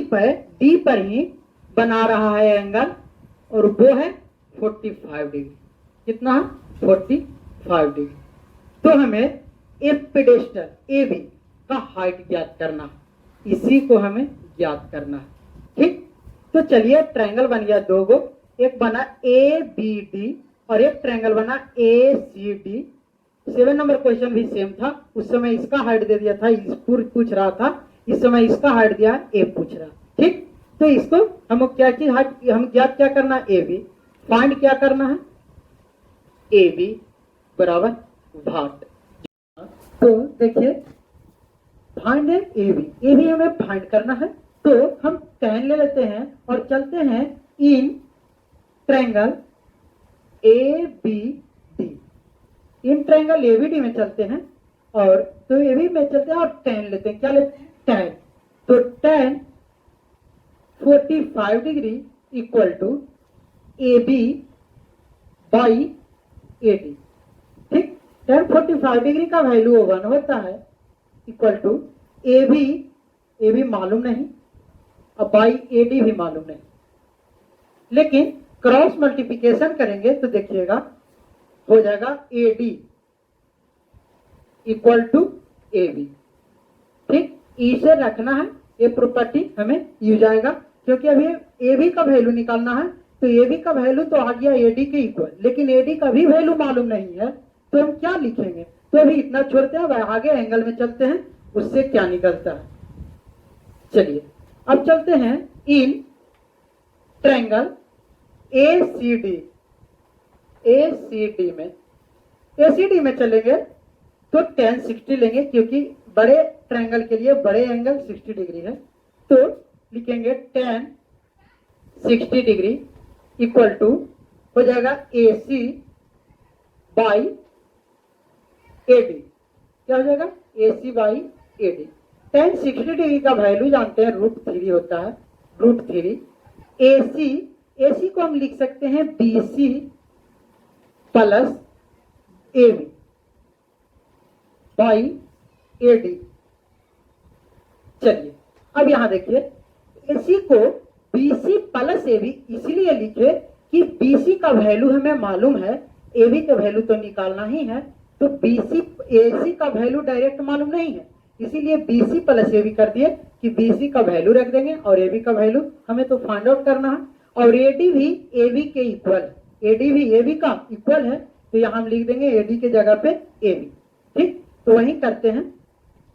S1: पर ही बना रहा है एंगल, और वो है 45 डिग्री। कितना है? 45 डिग्री। तो हमें एक पेडेस्टल ए बी का हाइट ज्ञात करना है, इसी को हमें ज्ञात करना है। ठीक, तो चलिए ट्रायंगल बन गया दो गो, एक बना ए बी डी और एक ट्रायंगल बना ए सी डी। 7 नंबर क्वेश्चन भी सेम था, उस समय इसका हाइट दे दिया था, इस पूछ रहा था, इस समय इसका हाइट दिया, ए पूछ रहा। ठीक, तो इसको हम क्या की हाइट हम ज्ञात क्या करना है? A B. फाइंड क्या करना है? ए बी बराबर भाट। तो देखिए फाइंड है ए बी हमें फाइंड करना है। तो हम tan ले लेते हैं और चलते हैं in triangle A B D. In triangle A B D में चलते हैं, और तो ए बी में चलते हैं और tan लेते हैं। क्या लेते हैं? tan। तो tan 45 degree equal to A B by A D. ठीक, tan 45 डिग्री का वैल्यू 1 होता है, इक्वल टू ए बी मालूम नहीं, अब बाई ए डी भी मालूम नहीं, लेकिन क्रॉस मल्टीप्लिकेशन करेंगे तो देखिएगा हो जाएगा A D equal to A B. ठीक, इसे रखना है, ये प्रॉपर्टी हमें यूज आएगा, क्योंकि अभी ए बी का वैल्यू निकालना है। तो ए बी का वैल्यू तो आ गया ए डी के इक्वल, लेकिन ए डी का भी वैल्यू मालूम नहीं है, तो हम क्या लिखेंगे? तो अभी इतना छोड़ते हैं, आगे एंगल में चलते हैं, उससे क्या निकलता है। चलिए अब चलते हैं in triangle A C D में चलेंगे तो tan 60 लेंगे, क्योंकि बड़े ट्रायंगल के लिए बड़े एंगल 60 डिग्री है। तो लिखेंगे tan 60 डिग्री इक्वल टू हो जाएगा a c by A D. क्या हो जाएगा? A c by A d. tan 60 degree का वैल्यू जानते हैं, √3 होता है, √3। ए सी को हम लिख सकते हैं B C plus A B by A D. चलिए अब यहां देखिए, ए सी को बी सी प्लस ए बी इसलिए लिखे कि बी सी का वैल्यू हमें मालूम है, ए बी का वैल्यू तो निकालना ही है। तो ए सी का वैल्यू डायरेक्ट मालूम नहीं है, इसीलिए बी सी प्लस ए बी कर दिए कि बी सी का वैल्यू रख देंगे, और ए बी का वैल्यू हमें तो फाइंड आउट करना है। और ए डी भी ए बी के इक्वल, ए डी भी ए बी का इक्वल है, तो यहां हम लिख देंगे ए डी के जगह पे ए बी। ठीक, तो वही करते हैं,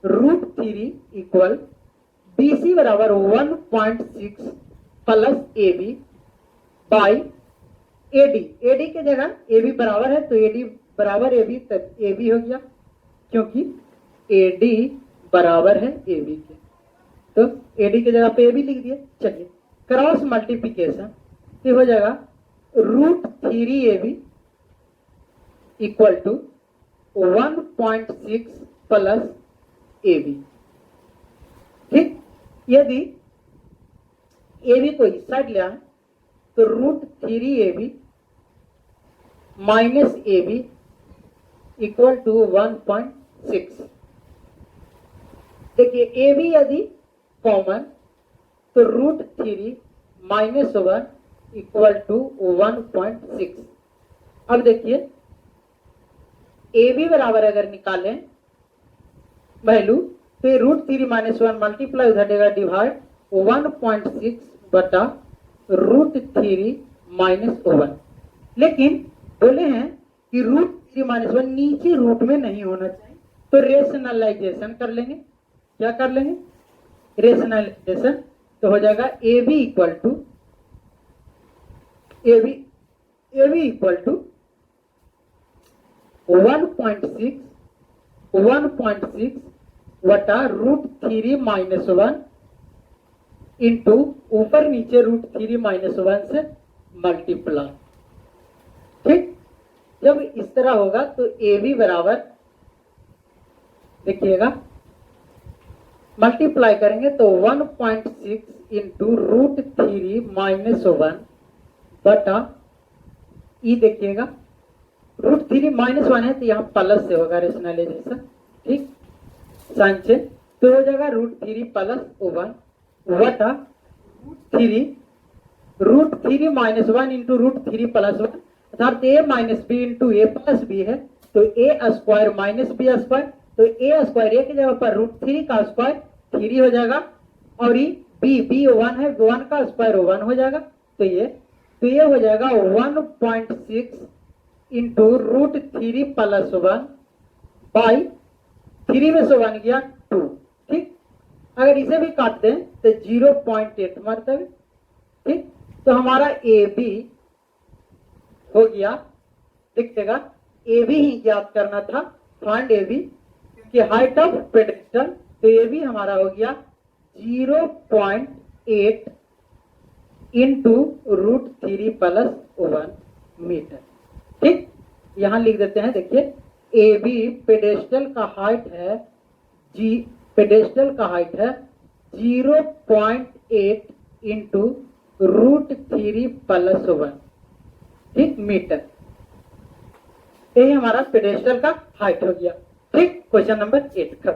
S1: √3 इक्वल बी सी बराबर 1.6 plus A B by A D के जगह ए बी बराबर है, तो ए डी बराबर ए बी, तब ए बी हो गया, क्योंकि ए डी बराबर है ए बी के, तो ए डी के जगह पे ए बी लिख दिया। चलिए क्रॉस मल्टीप्लिकेशन ये हो जाएगा √3 A B equal to 1.6 plus A B. ठीक, यदि ए बी को इस साइड ले आए तो √3 A B minus A B equal to 1.6। देखिए ए बी यदि कॉमन तो √3 माइनस 1 इक्वल टू 1.6। अब देखिए ए बी बराबर अगर निकालें वैल्यू, तो √3 माइनस 1 मल्टीप्लाई उधर देगा डिवाइड 1.6 बटा √3 माइनस 1। लेकिन बोले हैं कि √3 माइनस 1 नीचे रूट में नहीं होना चाहिए, तो रेशनलाइजेशन कर लेंगे। क्या कर लेंगे? रेशनलाइजेशन, तो हो जाएगा ए बी इक्वल टू 1.6 वटा √3 - 1 इंटू ऊपर नीचे √3 - 1 से मल्टीप्लाई। ठीक, जब इस तरह होगा तो ए बी बराबर, देखिएगा मल्टीप्लाई करेंगे तो 1.6 इंटू √3 - 1 बटा ई, देखिएगा √3 - 1 है तो यहाँ प्लस से होगा रेशनलाइजेशन। ठीक, साइन चेंज, तो हो जाएगा √3 + 1 वटा √3 - 1 इंटू √3 + 1 अर्थात a - b into a + b है, तो a square minus B square, तो a स्क्वायर a की जगह पर √3 का स्क्वायर 3 हो जाएगा, और ये b 1 है, 1 का स्क्वायर 1 हो जाएगा, तो ये हो जाएगा 1.6 इंटू √3 + 1 बाई 3 में से 1 गया 2। ठीक, अगर इसे भी काट दें तो 0.8 मारता है। ठीक, तो हमारा ए बी हो गया, देखिएगा ए बी ही ज्ञात करना था, फाइंड ए बी, क्योंकि हाइट ऑफ पेडेस्टल, तो ए बी हमारा हो गया 0.8 इंटू √3 + 1 मीटर। ठीक, यहां लिख देते हैं, देखिए ए बी पेडेस्टल का हाइट है, पेडेस्टल का हाइट है 0.8 इंटू √3 + 1, ठीक, मीटर। यही हमारा पेडेस्टल का हाइट हो गया। ठीक, क्वेश्चन नंबर 8 खत्म।